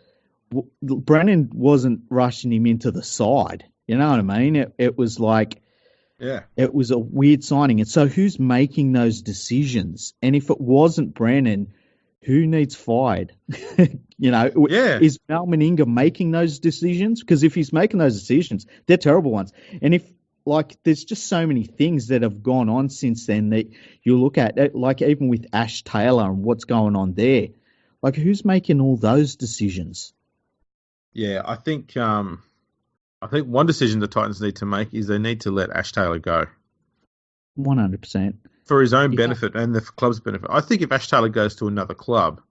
Brennan wasn't rushing him into the side. You know what I mean? It was like, it was a weird signing. And so who's making those decisions? And if it wasn't Brennan, who needs fired? Is Mal Meninga making those decisions? Because if he's making those decisions, they're terrible ones. And if, like, there's just so many things that have gone on since then that you look at, like even with Ash Taylor and what's going on there. Like, who's making all those decisions? Yeah, I think one decision the Titans need to make is they need to let Ash Taylor go. 100%. For his own benefit and the club's benefit. I think if Ash Taylor goes to another club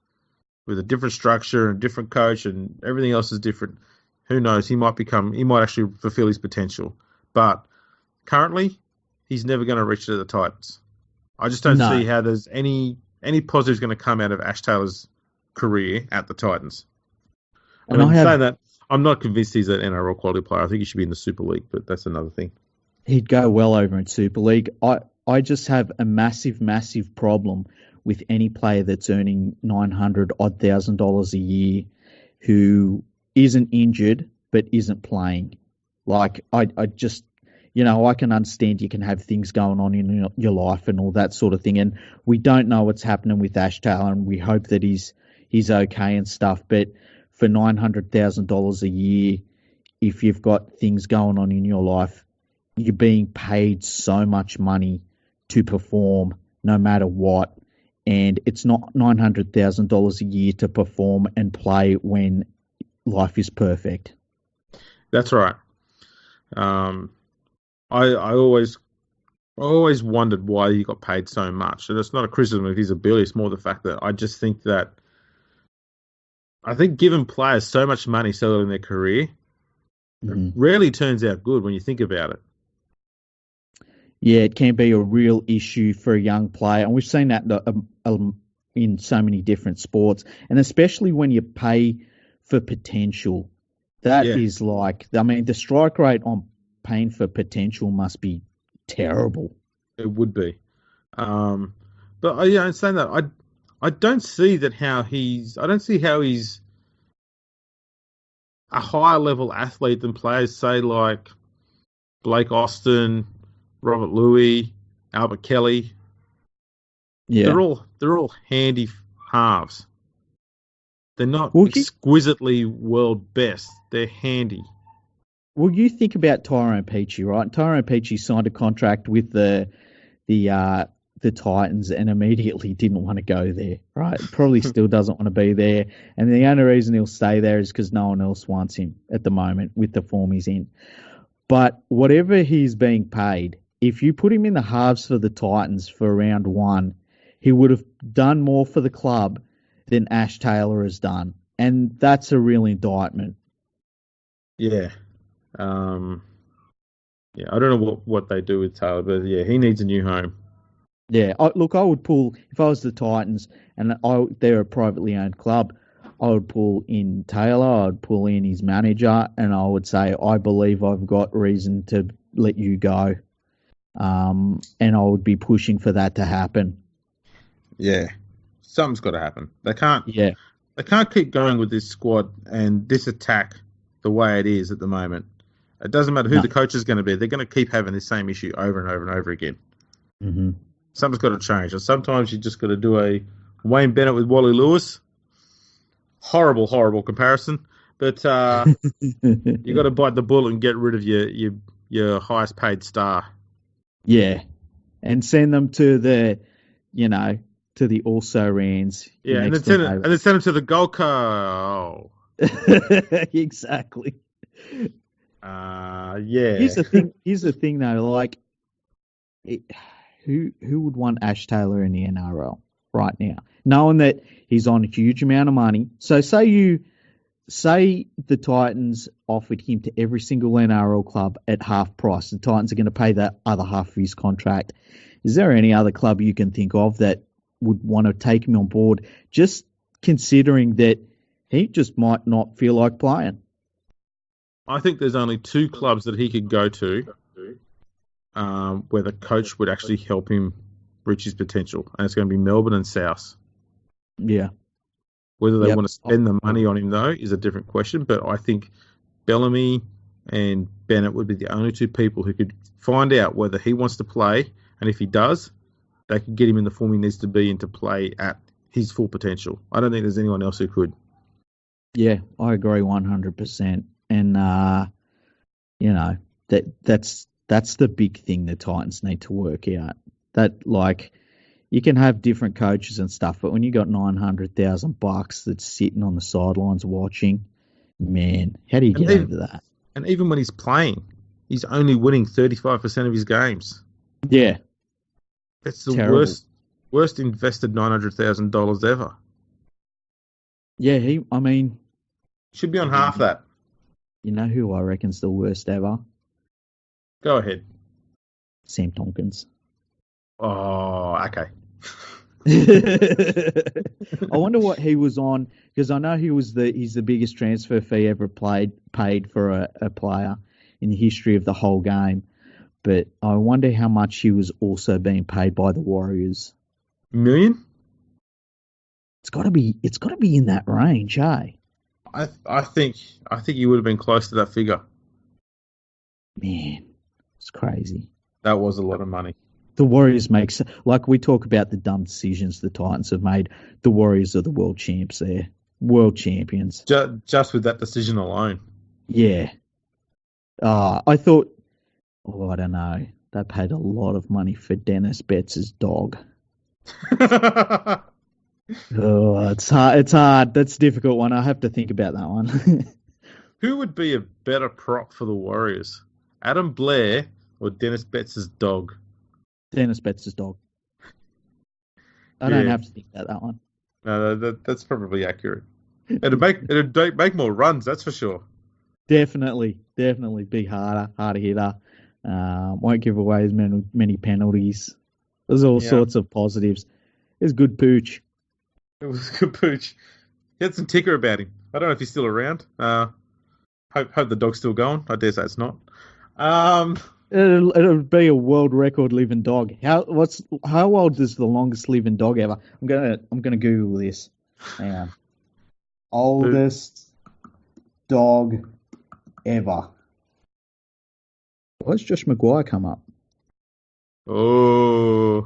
with a different structure and different coach and everything else is different, who knows? He might actually fulfill his potential. But currently, he's never going to reach to the Titans. I just don't see how there's any positives going to come out of Ash Taylor's career at the Titans. And saying that, I'm not convinced he's an NRL quality player. I think he should be in the Super League, but that's another thing. He'd go well over in Super League. I just have a massive, massive problem with any player that's earning $900,000 a year who isn't injured but isn't playing. Like, I just, I can understand you can have things going on in your life and all that sort of thing. And we don't know what's happening with Ash Taylor, and we hope that he's okay and stuff. But for $900,000 a year, if you've got things going on in your life, you're being paid so much money to perform no matter what. And it's not $900,000 a year to perform and play when life is perfect. That's right. I always wondered why he got paid so much. And it's not a criticism of his ability. It's more the fact that I just think that giving players so much money so early in their career it rarely turns out good when you think about it. Yeah, it can be a real issue for a young player. And we've seen that in so many different sports. And especially when you pay for potential. That is like, the strike rate on paying for potential must be terrible. It would be. But I'm saying that I don't see how he's a higher level athlete than players, say, like Blake Austin, Robert Louis, Albert Kelly. Yeah. They're all handy halves. They're not exquisitely world best. They're handy. Well, you think about Tyrone Peachey, right? Tyrone Peachey signed a contract with the Titans and immediately didn't want to go there, right? Probably still doesn't want to be there. And the only reason he'll stay there is because no one else wants him at the moment with the form he's in. But whatever he's being paid, if you put him in the halves for the Titans for round one, he would have done more for the club than Ash Taylor has done. And that's a real indictment. Yeah. I don't know what they do with Taylor, but yeah, he needs a new home. Yeah, I would pull, if I was the Titans and they're a privately owned club, I would pull in Taylor, I'd pull in his manager, and I would say, I believe I've got reason to let you go. And I would be pushing for that to happen. Yeah, something's got to happen. They can't keep going with this squad and this attack the way it is at the moment. It doesn't matter who the coach is going to be. They're going to keep having the same issue over and over and over again. Mm-hmm. Something's got to change. And sometimes you just got to do a Wayne Bennett with Wally Lewis. Horrible, horrible comparison. But you got to bite the bullet and get rid of your highest paid star. Yeah, and send them to the also-rans. Yeah, and then send them to the Gold Coast. Exactly. Yeah. Here's the thing though, like, who would want Ash Taylor in the NRL right now, knowing that he's on a huge amount of money? So say you say the Titans offered him to every single NRL club at half price. The Titans are going to pay the other half of his contract. Is there any other club you can think of that would want to take him on board, just considering that he just might not feel like playing? I think there's only 2 clubs that he could go to where the coach would actually help him reach his potential, and it's going to be Melbourne and South. Yeah. Whether they want to spend the money on him, though, is a different question, but I think Bellamy and Bennett would be the only 2 people who could find out whether he wants to play, and if he does, they could get him in the form he needs to be in to play at his full potential. I don't think there's anyone else who could. Yeah, I agree 100%. And, that's the big thing the Titans need to work out. That, like, you can have different coaches and stuff, but when you got $900,000 that's sitting on the sidelines watching, man, how do you get over that? And even when he's playing, he's only winning 35% of his games. Yeah. That's the worst invested $900,000 ever. Yeah, should be on half that. You know who I reckon's the worst ever? Go ahead. Sam Tompkins. Oh, okay. I wonder what he was on, because I know he's the biggest transfer fee ever paid for a player in the history of the whole game. But I wonder how much he was also being paid by the Warriors. $1 million? It's got to be in that range, eh? I think you would have been close to that figure. Man, it's crazy. That was a lot of money. The Warriors like we talk about the dumb decisions the Titans have made. The Warriors are the world champs there, world champions. Just with that decision alone. Yeah. I thought. Oh, I don't know. They paid a lot of money for Dennis Betts' dog. Oh, it's hard. It's hard. That's a difficult one. I have to think about that one. Who would be a better prop for the Warriors? Adam Blair or Dennis Betts' dog? Dennis Betts' dog. I don't have to think about that one. No, that's probably accurate. It'd make more runs, that's for sure. Definitely be harder hitter. Won't give away as many penalties. There's all sorts of positives. It's good pooch. It was good pooch. He had some ticker about him. I don't know if he's still around. Hope the dog's still going. I dare say it's not. It'll be a world record living dog. How old is the longest living dog ever? I'm gonna Google this. Hang on. Oldest dog ever. Why does Josh McGuire come up? Oh,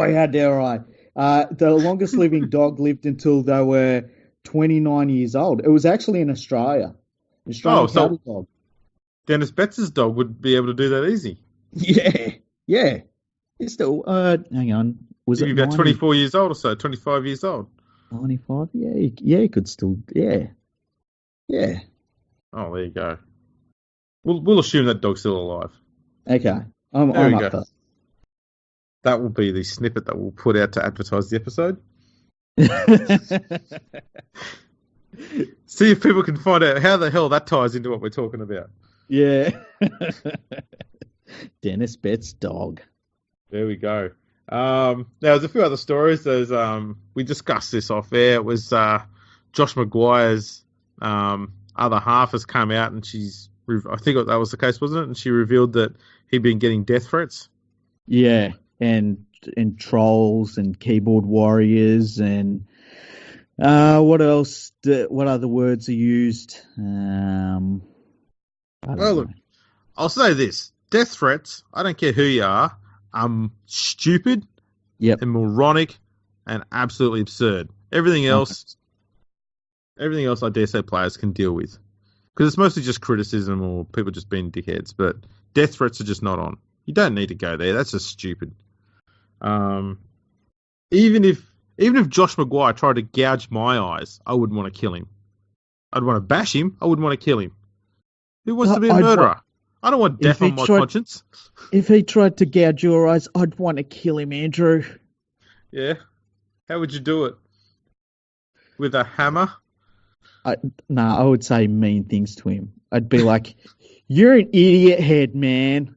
I had that right. The longest living dog lived until they were 29 years old. It was actually in Australia. Australian cattle dog. Dennis Betts' dog would be able to do that easy. Yeah. It's still, hang on. Was it about 24 years old or so, 25 years old? 95? Yeah, he could still, yeah. Oh, there you go. We'll assume that dog's still alive. Okay. I'm up for that. That will be the snippet that we'll put out to advertise the episode. See if people can find out how the hell that ties into what we're talking about. Yeah. Dennis Betts' dog. There we go. Now, there's a few other stories. There's we discussed this off air. It was Josh McGuire's other half has come out, and I think that was the case, wasn't it? And she revealed that he'd been getting death threats. Yeah, and trolls and keyboard warriors and what else? What other words are used? Look, I'll say this: death threats. I don't care who you are. Stupid, and moronic, and absolutely absurd. Everything else, I dare say players can deal with, because it's mostly just criticism or people just being dickheads. But death threats are just not on. You don't need to go there. That's just stupid. Even if Josh McGuire tried to gouge my eyes, I wouldn't want to kill him. I'd want to bash him. I wouldn't want to kill him. Who wants to be a murderer? I don't want death on my conscience. If he tried to gouge your eyes, I'd want to kill him, Andrew. Yeah? How would you do it? With a hammer? I would say mean things to him. I'd be like, "You're an idiot head, man.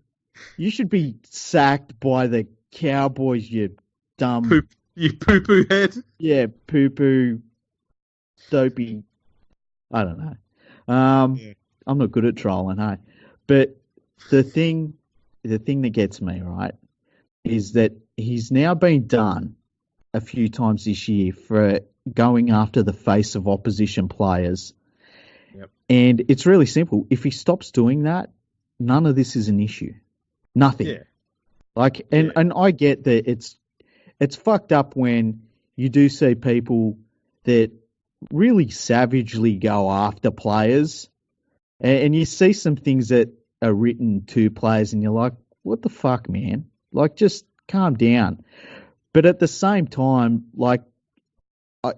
You should be sacked by the Cowboys, you dumb, you poo-poo head." Yeah, poo-poo, dopey. I don't know. I'm not good at trolling, hey. But the thing that gets me, right, is that he's now been done a few times this year for going after the face of opposition players. Yep. And it's really simple. If he stops doing that, none of this is an issue. Nothing. Yeah. And I get that it's fucked up when you do see people that really savagely go after players, and you see some things that are written to players, and you're like, what the fuck, man? Like, just calm down. But at the same time, like,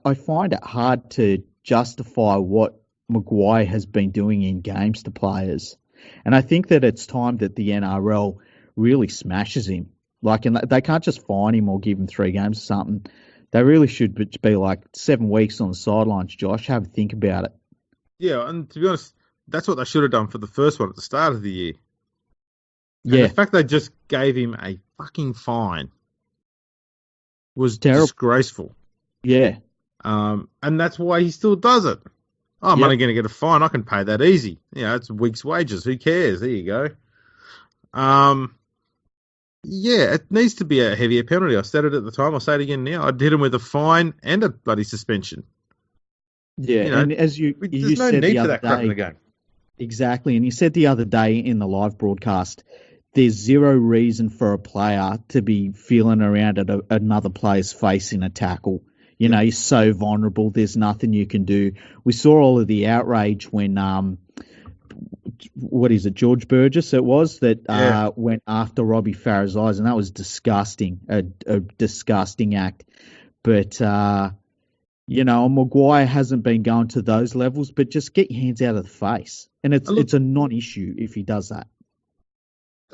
I find it hard to justify what McGuire has been doing in games to players. And I think that it's time that the NRL really smashes him. Like, and they can't just fine him or give him 3 games or something. They really should be like 7 weeks on the sidelines, Josh. Have a think about it. Yeah, and to be honest, that's what they should have done for the first one at the start of the year. And yeah. the fact they just gave him a fucking fine was disgraceful. Yeah. And that's why he still does it. Oh, I'm only going to get a fine. I can pay that easy. Yeah, it's a week's wages. Who cares? There you go. Yeah, it needs to be a heavier penalty. I said it at the time. I'll say it again now. I'd hit him with a fine and a bloody suspension. Yeah, and as you there's no said need the for other that crap day, in the game. Exactly, and you said the other day in the live broadcast, there's zero reason for a player to be feeling around at another player's face in a tackle. You know, you're so vulnerable. There's nothing you can do. We saw all of the outrage when, George Burgess it was, that went after Robbie Farah's eyes, and that was disgusting, a disgusting act. But, Maguire hasn't been going to those levels, but just get your hands out of the face. And it's a non-issue if he does that.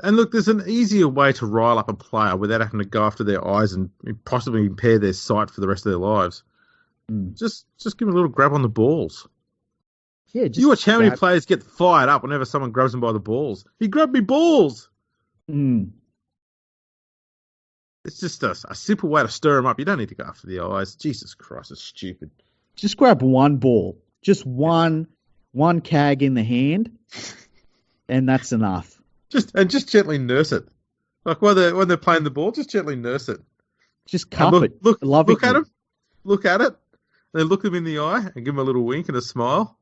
And look, there's an easier way to rile up a player without having to go after their eyes and possibly impair their sight for the rest of their lives. Just give them a little grab on the balls. Yeah, you watch how many players get fired up whenever someone grabs them by the balls. He grabbed me balls. It's just a simple way to stir them up. You don't need to go after the eyes. Jesus Christ, it's stupid. Just grab one ball. Just one cag in the hand, and that's enough. Just gently nurse it. Like when they're playing the ball, just gently nurse it. Just cup it. Look at him. Look at it. And then look them in the eye and give them a little wink and a smile.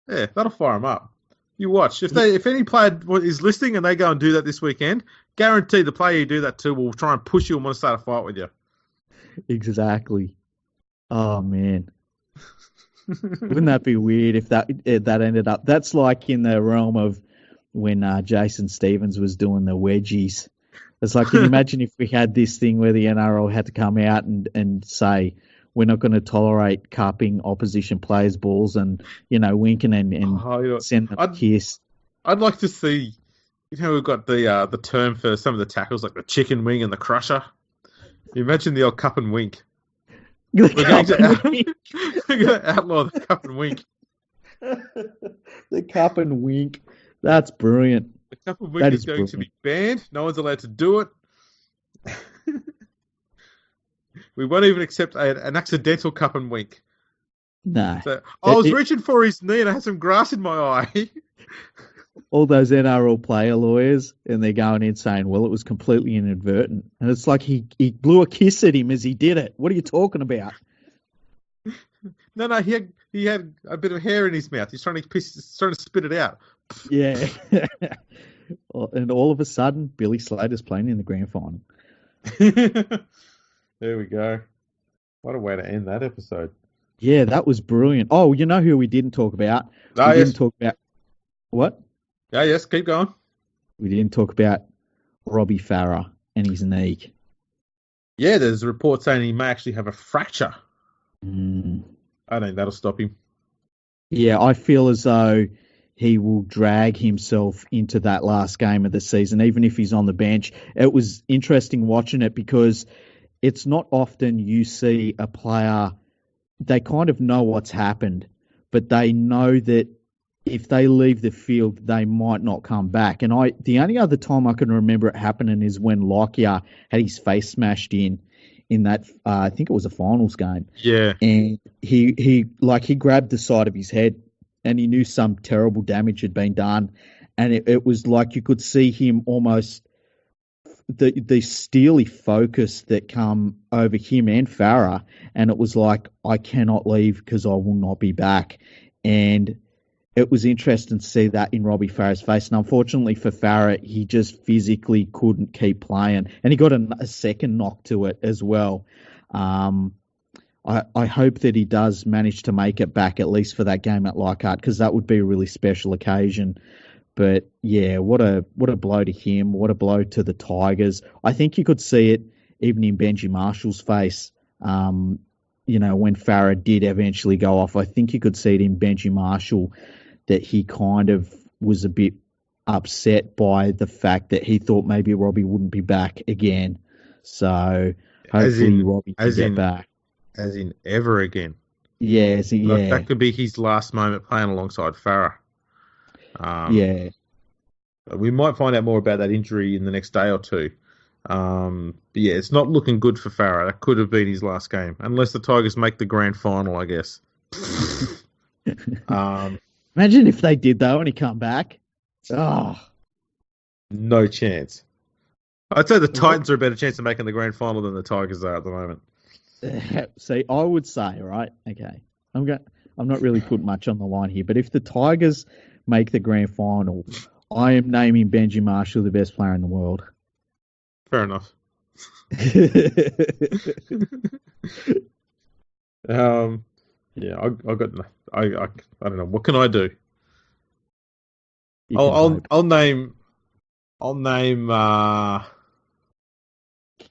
Yeah, that'll fire them up. You watch. If any player is listening and they go and do that this weekend, guarantee the player you do that to will try and push you and want to start a fight with you. Exactly. Oh, man. Wouldn't that be weird if that ended up... That's like in the realm of when Jason Stevens was doing the wedgies. It's like, can you imagine if we had this thing where the NRL had to come out and say, we're not going to tolerate cupping opposition players' balls and, winking and send them a kiss. I'd like to see, we've got the term for some of the tackles, like the chicken wing and the crusher. You imagine the old cup and wink. We're going to outlaw the cup and wink. The cup and wink. That's brilliant. The cup and wink is going to be banned. No one's allowed to do it. We won't even accept an accidental cup and wink. No. So, I was reaching for his knee and I had some grass in my eye. All those NRL player lawyers, and they're going in saying, well, it was completely inadvertent. And it's like he blew a kiss at him as he did it. What are you talking about? No, he had a bit of hair in his mouth. He's trying to spit it out. Yeah. And all of a sudden, Billy Slater's playing in the grand final. There we go. What a way to end that episode. Yeah, that was brilliant. Oh, you know who we didn't talk about? Didn't talk about... What? Yeah, yes, keep going. We didn't talk about Robbie Farah and his knee. Yeah, there's a report saying he may actually have a fracture. I think that'll stop him. Yeah, I feel as though he will drag himself into that last game of the season, even if he's on the bench. It was interesting watching it because it's not often you see a player, they kind of know what's happened, but they know that if they leave the field, they might not come back. And the only other time I can remember it happening is when Lockyer had his face smashed in that, I think it was a finals game. Yeah. And he grabbed the side of his head and he knew some terrible damage had been done. And it was like you could see him almost, the steely focus that come over him and Farah. And it was like, I cannot leave because I will not be back. And it was interesting to see that in Robbie Farah's face. And unfortunately for Farah, he just physically couldn't keep playing. And he got a second knock to it as well. I hope that he does manage to make it back, at least for that game at Leichhardt, because that would be a really special occasion. But yeah, what a blow to him. What a blow to the Tigers. I think you could see it even in Benji Marshall's face. When Farah did eventually go off, I think you could see it in Benji Marshall that he kind of was a bit upset by the fact that he thought maybe Robbie wouldn't be back again. So hopefully Robbie can get back. As in ever again. Yeah, That could be his last moment playing alongside Farah. We might find out more about that injury in the next day or two. But yeah, it's not looking good for Farah. That could have been his last game, unless the Tigers make the grand final, I guess. Imagine if they did though, and he come back. Oh, no chance. I'd say the Titans are a better chance of making the grand final than the Tigers are at the moment. See, I would say, right? Okay, I'm not really putting much on the line here, but if the Tigers make the grand final, I am naming Benji Marshall the best player in the world. Fair enough. I don't know. What can I do? I'll name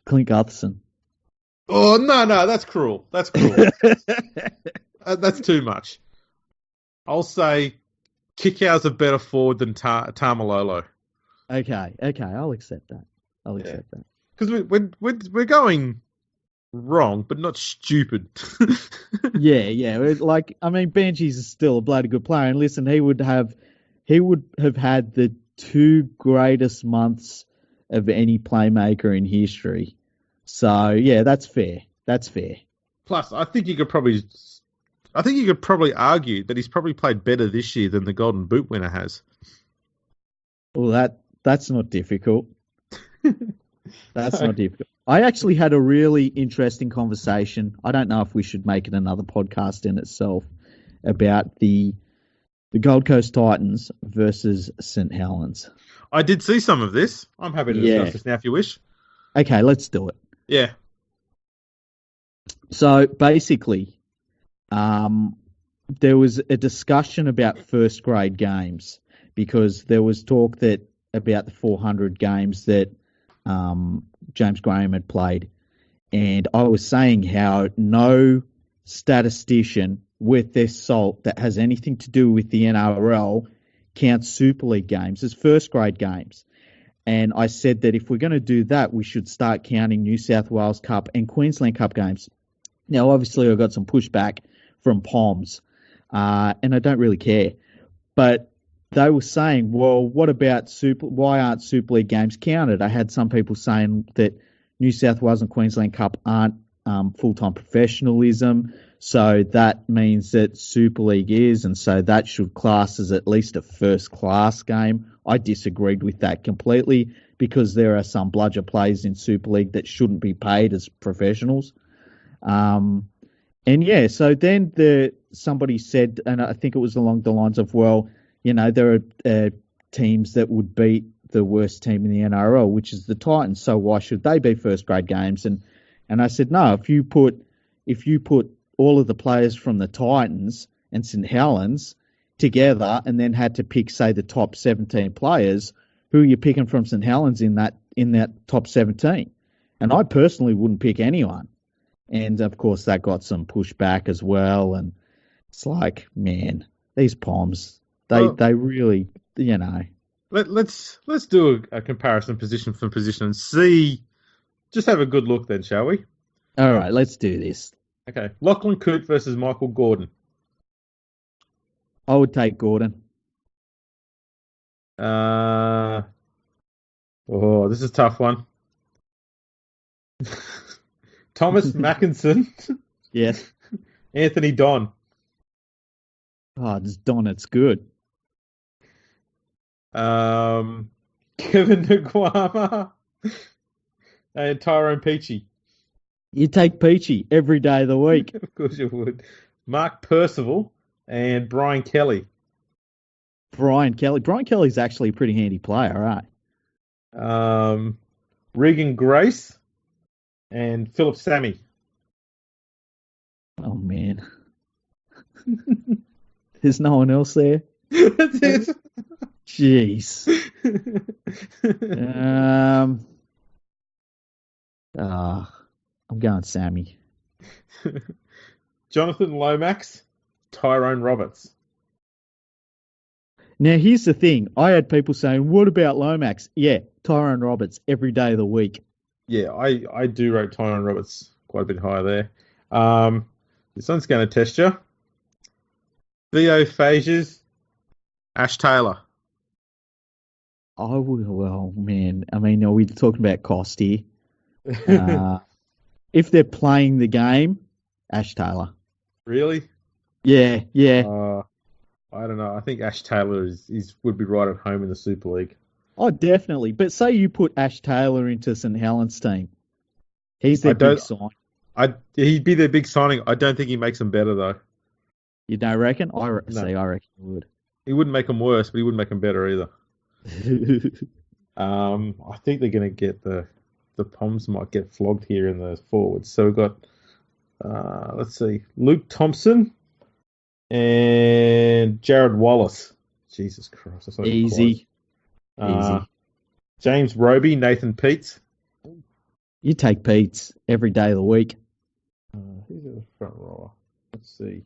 Clint Gutherson. Oh no, that's cruel. That's cruel. That's too much. I'll say Kickout's a better forward than Tamalolo. Okay, I'll accept that. Because we're going wrong, but not stupid. yeah. Benji's still a bloody good player, and listen, he would have had the two greatest months of any playmaker in history. So yeah, that's fair. Plus, I think you could probably argue that he's probably played better this year than the Golden Boot winner has. Well, that's not difficult. That's not difficult. I actually had a really interesting conversation. I don't know if we should make it another podcast in itself about the Gold Coast Titans versus St Helens. I did see some of this. I'm happy to discuss this now if you wish. Okay, let's do it. Yeah. So basically, there was a discussion about first grade games because there was talk about the 400 games that James Graham had played. And I was saying how no statistician with their salt that has anything to do with the NRL counts Super League games as first grade games. And I said that if we're going to do that, we should start counting New South Wales Cup and Queensland Cup games. Now, obviously, I got some pushback from POMs, and I don't really care. But they were saying, well, what about why aren't Super League games counted? I had some people saying that New South Wales and Queensland Cup aren't full-time professionalism, so that means that Super League is, and so that should class as at least a first-class game. I disagreed with that completely because there are some bludger players in Super League that shouldn't be paid as professionals. So then somebody said, and I think it was along the lines of, well, there are teams that would beat the worst team in the NRL, which is the Titans. So why should they be first grade games? And I said, no, if you put all of the players from the Titans and St Helens together and then had to pick, say, the top 17 players, who are you picking from St Helens in that top 17? And I personally wouldn't pick anyone. And of course that got some pushback as well. And it's like, man, these POMs, they really, Let's do a comparison position for position and see. Just have a good look then, shall we? All right, let's do this. Okay, Lachlan Coote versus Michael Gordon. I would take Gordon. This is a tough one. Thomas Mackinson. Yes. Anthony Don. Oh, it's Don. It's good. Kevin Nguama. And Tyrone Peachy. You take Peachy every day of the week. Of course you would. Mark Percival and Brian Kelly. Brian Kelly's actually a pretty handy player, right? Regan Grace and Philip Sammy. Oh, man. There's no one else there? That's it. Jeez. I'm going Sammy. Jonathan Lomax, Tyrone Roberts. Now, here's the thing. I had people saying, what about Lomax? Yeah, Tyrone Roberts every day of the week. Yeah, I do rate Tyrone Roberts quite a bit higher there. This one's going to test you. Theo Fagers, Ash Taylor. Well, man. I mean, are we talking about cost here? If they're playing the game, Ash Taylor. Really? Yeah. I don't know. I think Ash Taylor would be right at home in the Super League. Oh, definitely. But say you put Ash Taylor into St Helens team. He's their big sign. He'd be their big signing. I don't think he makes them better, though. You don't reckon? I reckon he would. He wouldn't make them worse, but he wouldn't make them better either. I think they're going to get the Poms might get flogged here in the forwards. So we've got, let's see, Luke Thompson and Jared Wallace. Jesus Christ. That's Easy. James Roby, Nathan Peets. You take Peets every day of the week. Who's in the front rower? Let's see.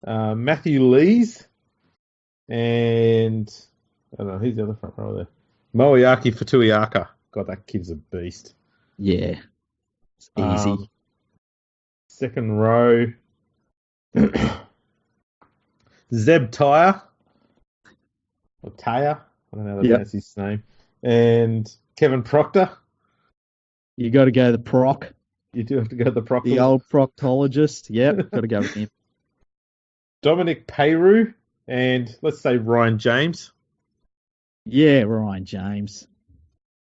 Matthew Lees and I don't know, who's the other front row there? Moeaki Fatuiaka. God, that kid's a beast. Yeah. It's easy. Second row. Zeb Tyre. Or Tyre. I don't know how to pronounce his name. And Kevin Proctor. You got to go the proc. You do have to go the proctor. The old proctologist. Yep, got to go with him. Dominic Peyru and let's say Ryan James. Yeah, Ryan James.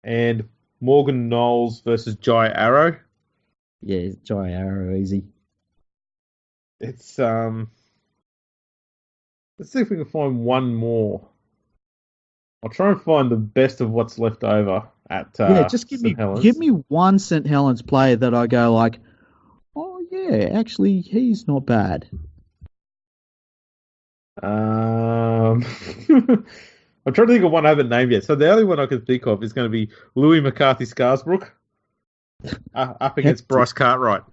And Morgan Knowles versus Jai Arrow. Yeah, Jai Arrow, easy. It's let's see if we can find one more. I'll try and find the best of what's left over at just give St. me one St. Helens player that I go like, oh yeah, actually he's not bad. I'm trying to think of one I haven't named yet. So the only one I can think of is going to be Louis McCarthy Scarsbrook up against Bryce Cartwright.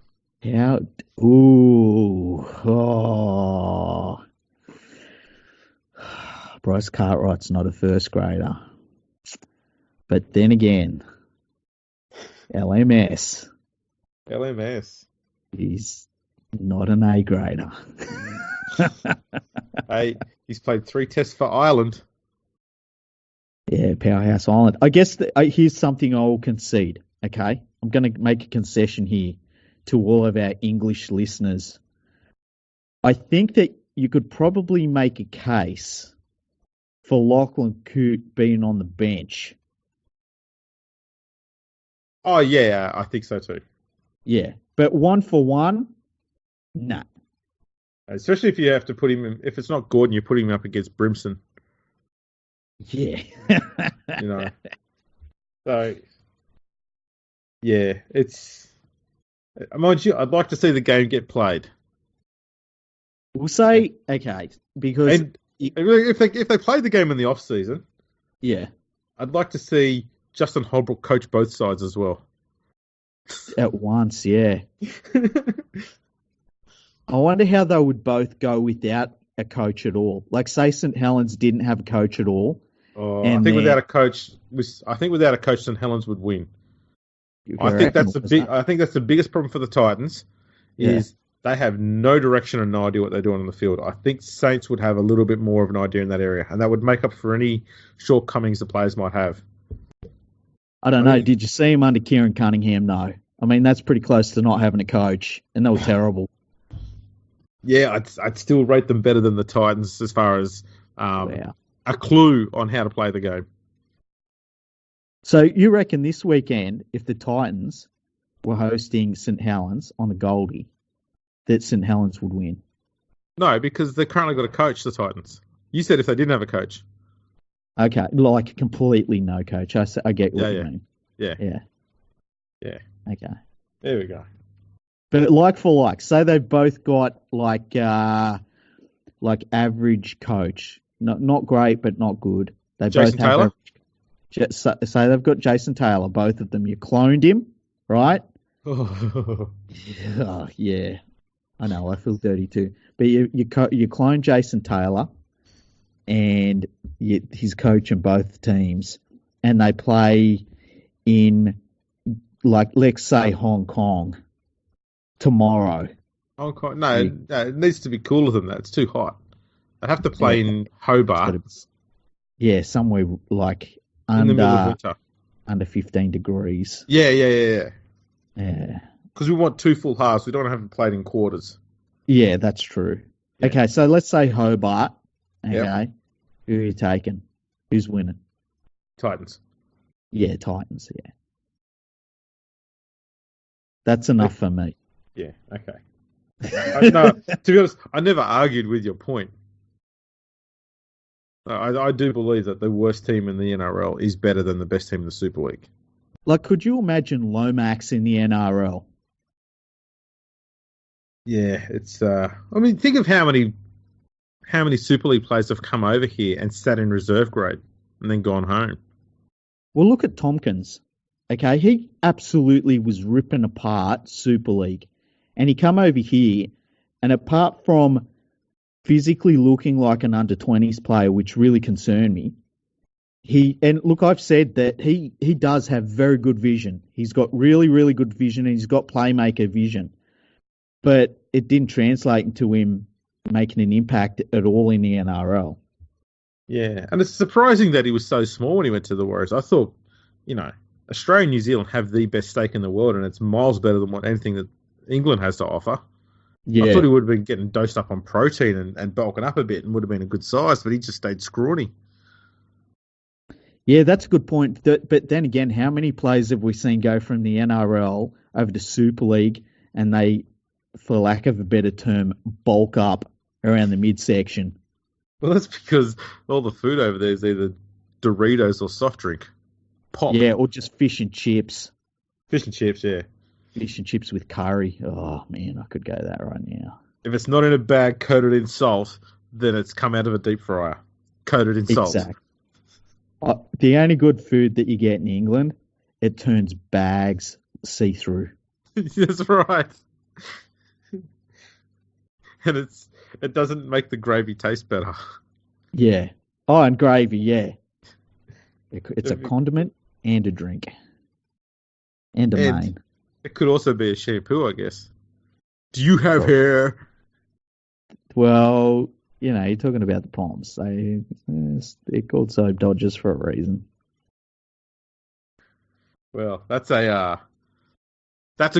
Bryce Cartwright's not a first grader. But then again, LMS. He's not an A grader. Hey, he's played 3 tests for Ireland. Yeah, Powerhouse Island. I guess here's something I will concede, okay? I'm going to make a concession here to all of our English listeners. I think that you could probably make a case for Lachlan Coote being on the bench. Oh, yeah, I think so too. Yeah, but 1-for-1, nah. Especially if you have to put him in, if it's not Gordon, you put him up against Brimson. Yeah. You know. So, yeah, it's... Mind you, I'd like to see the game get played. We'll say, okay, because... And if they played the game in the off-season, yeah, I'd like to see Justin Holbrook coach both sides as well. At once, yeah. I wonder how they would both go without a coach at all. Like, say St Helens didn't have a coach at all. I think without a coach, St Helens would win. I think that's the biggest problem for the Titans is they have no direction and no idea what they're doing on the field. I think Saints would have a little bit more of an idea in that area, and that would make up for any shortcomings the players might have. I don't know. Did you see him under Kieran Cunningham? No. I mean, that's pretty close to not having a coach, and they were terrible. Yeah, I'd still rate them better than the Titans as far as a clue on how to play the game. So you reckon this weekend, if the Titans were hosting St Helens on the Goldie, that St Helens would win? No, because they've currently got a coach, the Titans. You said if they didn't have a coach. Okay, like completely no coach. I get what you mean. Yeah. Okay. There we go. But like for like, say they've both got like average coach, not great but not good. They Jason both have Taylor. Say they've got Jason Taylor, both of them. You cloned him, right? Yeah. I know. I feel dirty too. But you clone Jason Taylor, and his coach in both teams, and they play in, like, let's say Hong Kong tomorrow. Hong Kong? No, it needs to be cooler than that. It's too hot. They have to play in Hobart. Yeah, somewhere like in the middle of winter. Under 15 degrees. Yeah. Yeah. Because we want 2 full halves. We don't want to have them played in quarters. Yeah, that's true. Yeah. Okay, so let's say Hobart. Okay. Yep. Who are you taking? Who's winning? Titans. Yeah, Titans, yeah. That's enough for me. Yeah, okay. No, to be honest, I never argued with your point. I do believe that the worst team in the NRL is better than the best team in the Super League. Like, could you imagine Lomax in the NRL? Yeah, it's. I mean, think of how many Super League players have come over here and sat in reserve grade and then gone home. Well, look at Tompkins. Okay, he absolutely was ripping apart Super League, and he come over here, and apart from physically looking like an under-20s player, which really concerned me, I've said that he does have very good vision. He's got really, really good vision, and he's got playmaker vision. But it didn't translate into him making an impact at all in the NRL. Yeah, and it's surprising that he was so small when he went to the Warriors. I thought, Australia and New Zealand have the best steak in the world, and it's miles better than anything that England has to offer. Yeah. I thought he would have been getting dosed up on protein and bulking up a bit and would have been a good size, but he just stayed scrawny. Yeah, that's a good point. But then again, how many players have we seen go from the NRL over to Super League and they, for lack of a better term, bulk up around the midsection? Well, that's because all the food over there is either Doritos or soft drink. Pop. Yeah, or just fish and chips. Fish and chips, yeah. Fish and chips with curry. Oh, man, I could go that right now. If it's not in a bag coated in salt, then it's come out of a deep fryer. Coated in salt. Exactly. The only good food that you get in England, it turns bags see-through. That's right. And it doesn't make the gravy taste better. Yeah. Oh, and gravy, yeah. It's a condiment and a drink. And a main. It could also be a shampoo, I guess. Do you have hair? Well, you're talking about the Poms. They're called soap dodgers for a reason. Well, that's a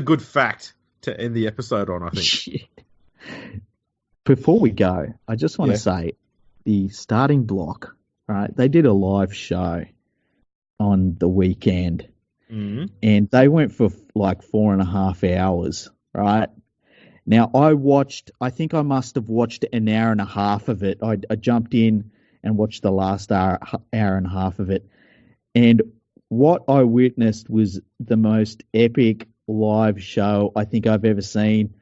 good fact to end the episode on, I think. Before we go, I just want to say the starting block, right? They did a live show on the weekend, and they went for like 4.5 hours, right? Now, I think I must have watched an hour and a half of it. I jumped in and watched the last hour and a half of it. And what I witnessed was the most epic live show I think I've ever seen.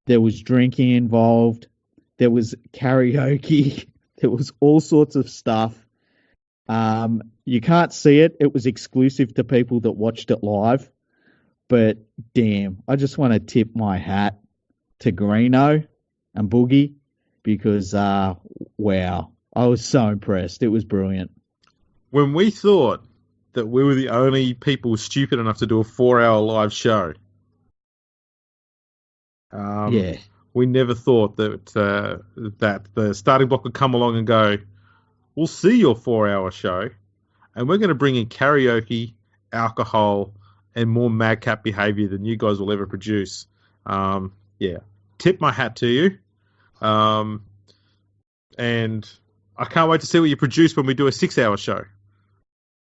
There was drinking involved. There was karaoke. There was all sorts of stuff. You can't see it. It was exclusive to people that watched it live. But damn, I just want to tip my hat to Greeno and Boogie because, wow, I was so impressed. It was brilliant. When we thought that we were the only people stupid enough to do a 4-hour live show. We never thought that the starting block would come along and go, we'll see your 4-hour show, and we're going to bring in karaoke, alcohol, and more madcap behaviour than you guys will ever produce. Tip my hat to you. And I can't wait to see what you produce when we do a 6-hour show.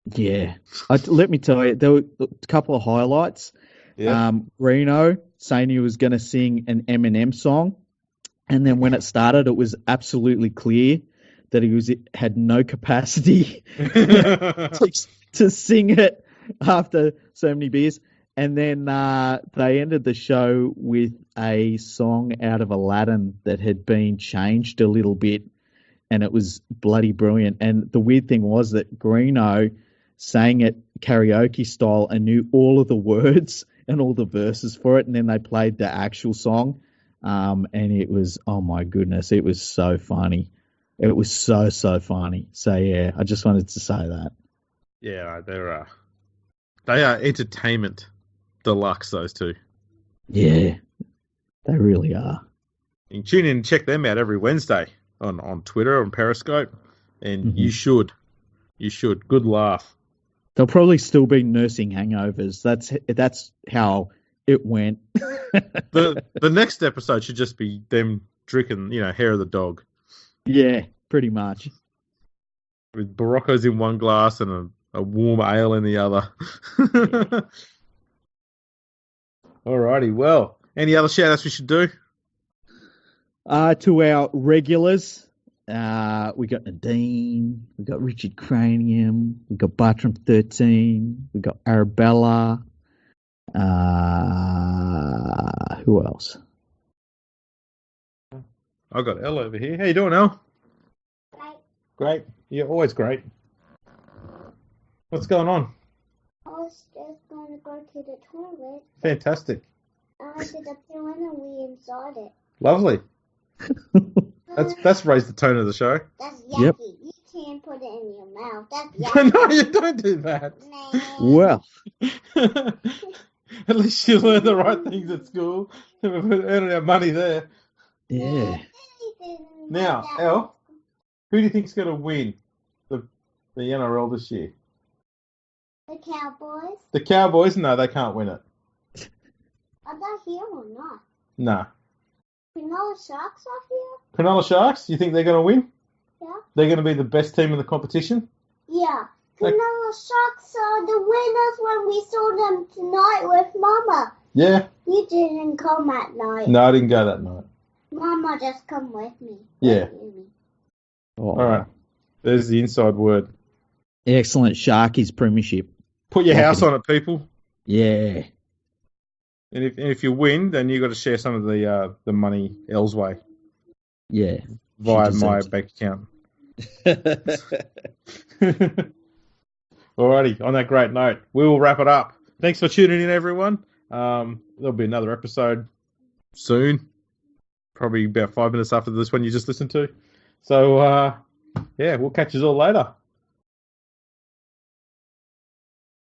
Yeah. Let me tell you, there were a couple of highlights. Yeah. Reno saying he was going to sing an Eminem song. And then when it started, it was absolutely clear that he had no capacity to sing it after so many beers. And then they ended the show with a song out of Aladdin that had been changed a little bit, and it was bloody brilliant. And the weird thing was that Greeno sang it karaoke style and knew all of the words and all the verses for it, and then they played the actual song, and it was, oh my goodness, it was so funny. It was so funny. So yeah, I just wanted to say that. Yeah, they are entertainment deluxe, those two. Yeah, they really are. You can tune in and check them out every Wednesday on Twitter, on Periscope, and you should. You should. Good laugh. They'll probably still be nursing hangovers. That's how it went. The next episode should just be them drinking, hair of the dog. Yeah, pretty much. With Baroccos in one glass and a warm ale in the other. Alrighty, well, any other shout-outs we should do? To our regulars, we got Nadine, we got Richard Cranium, we got Bartram 13, we got Arabella. Who else? I got Elle over here. How you doing, Elle? Great. You're always great. What's going on? I was just going to go to the toilet. Fantastic. I did a poo and a wee inside it. Lovely. That's raised the tone of the show. That's yucky. Yep. You can't put it in your mouth. That's yucky. No, you don't do that. Well. At least you learn the right things at school. We're earning our money there. Yeah. Now, Elle, who do you think's going to win the NRL this year? The Cowboys. The Cowboys? No, they can't win it. Are they here or not? No. Cronulla Sharks are here? Cronulla Sharks? You think they're going to win? Yeah. They're going to be the best team in the competition? Yeah. Cronulla Sharks are the winners when we saw them tonight with Mama. Yeah. You didn't come at night. No, I didn't go that night. Mama just come with me. Yeah. All right. There's the inside word. Excellent Sharkies premiership. Put your house on it, people. Yeah. And if you win, then you got to share some of the money Elle's way. Yeah. Via my bank account. Alrighty. On that great note, we will wrap it up. Thanks for tuning in, everyone. There'll be another episode soon. Probably about 5 minutes after this one you just listened to. So, we'll catch you all later.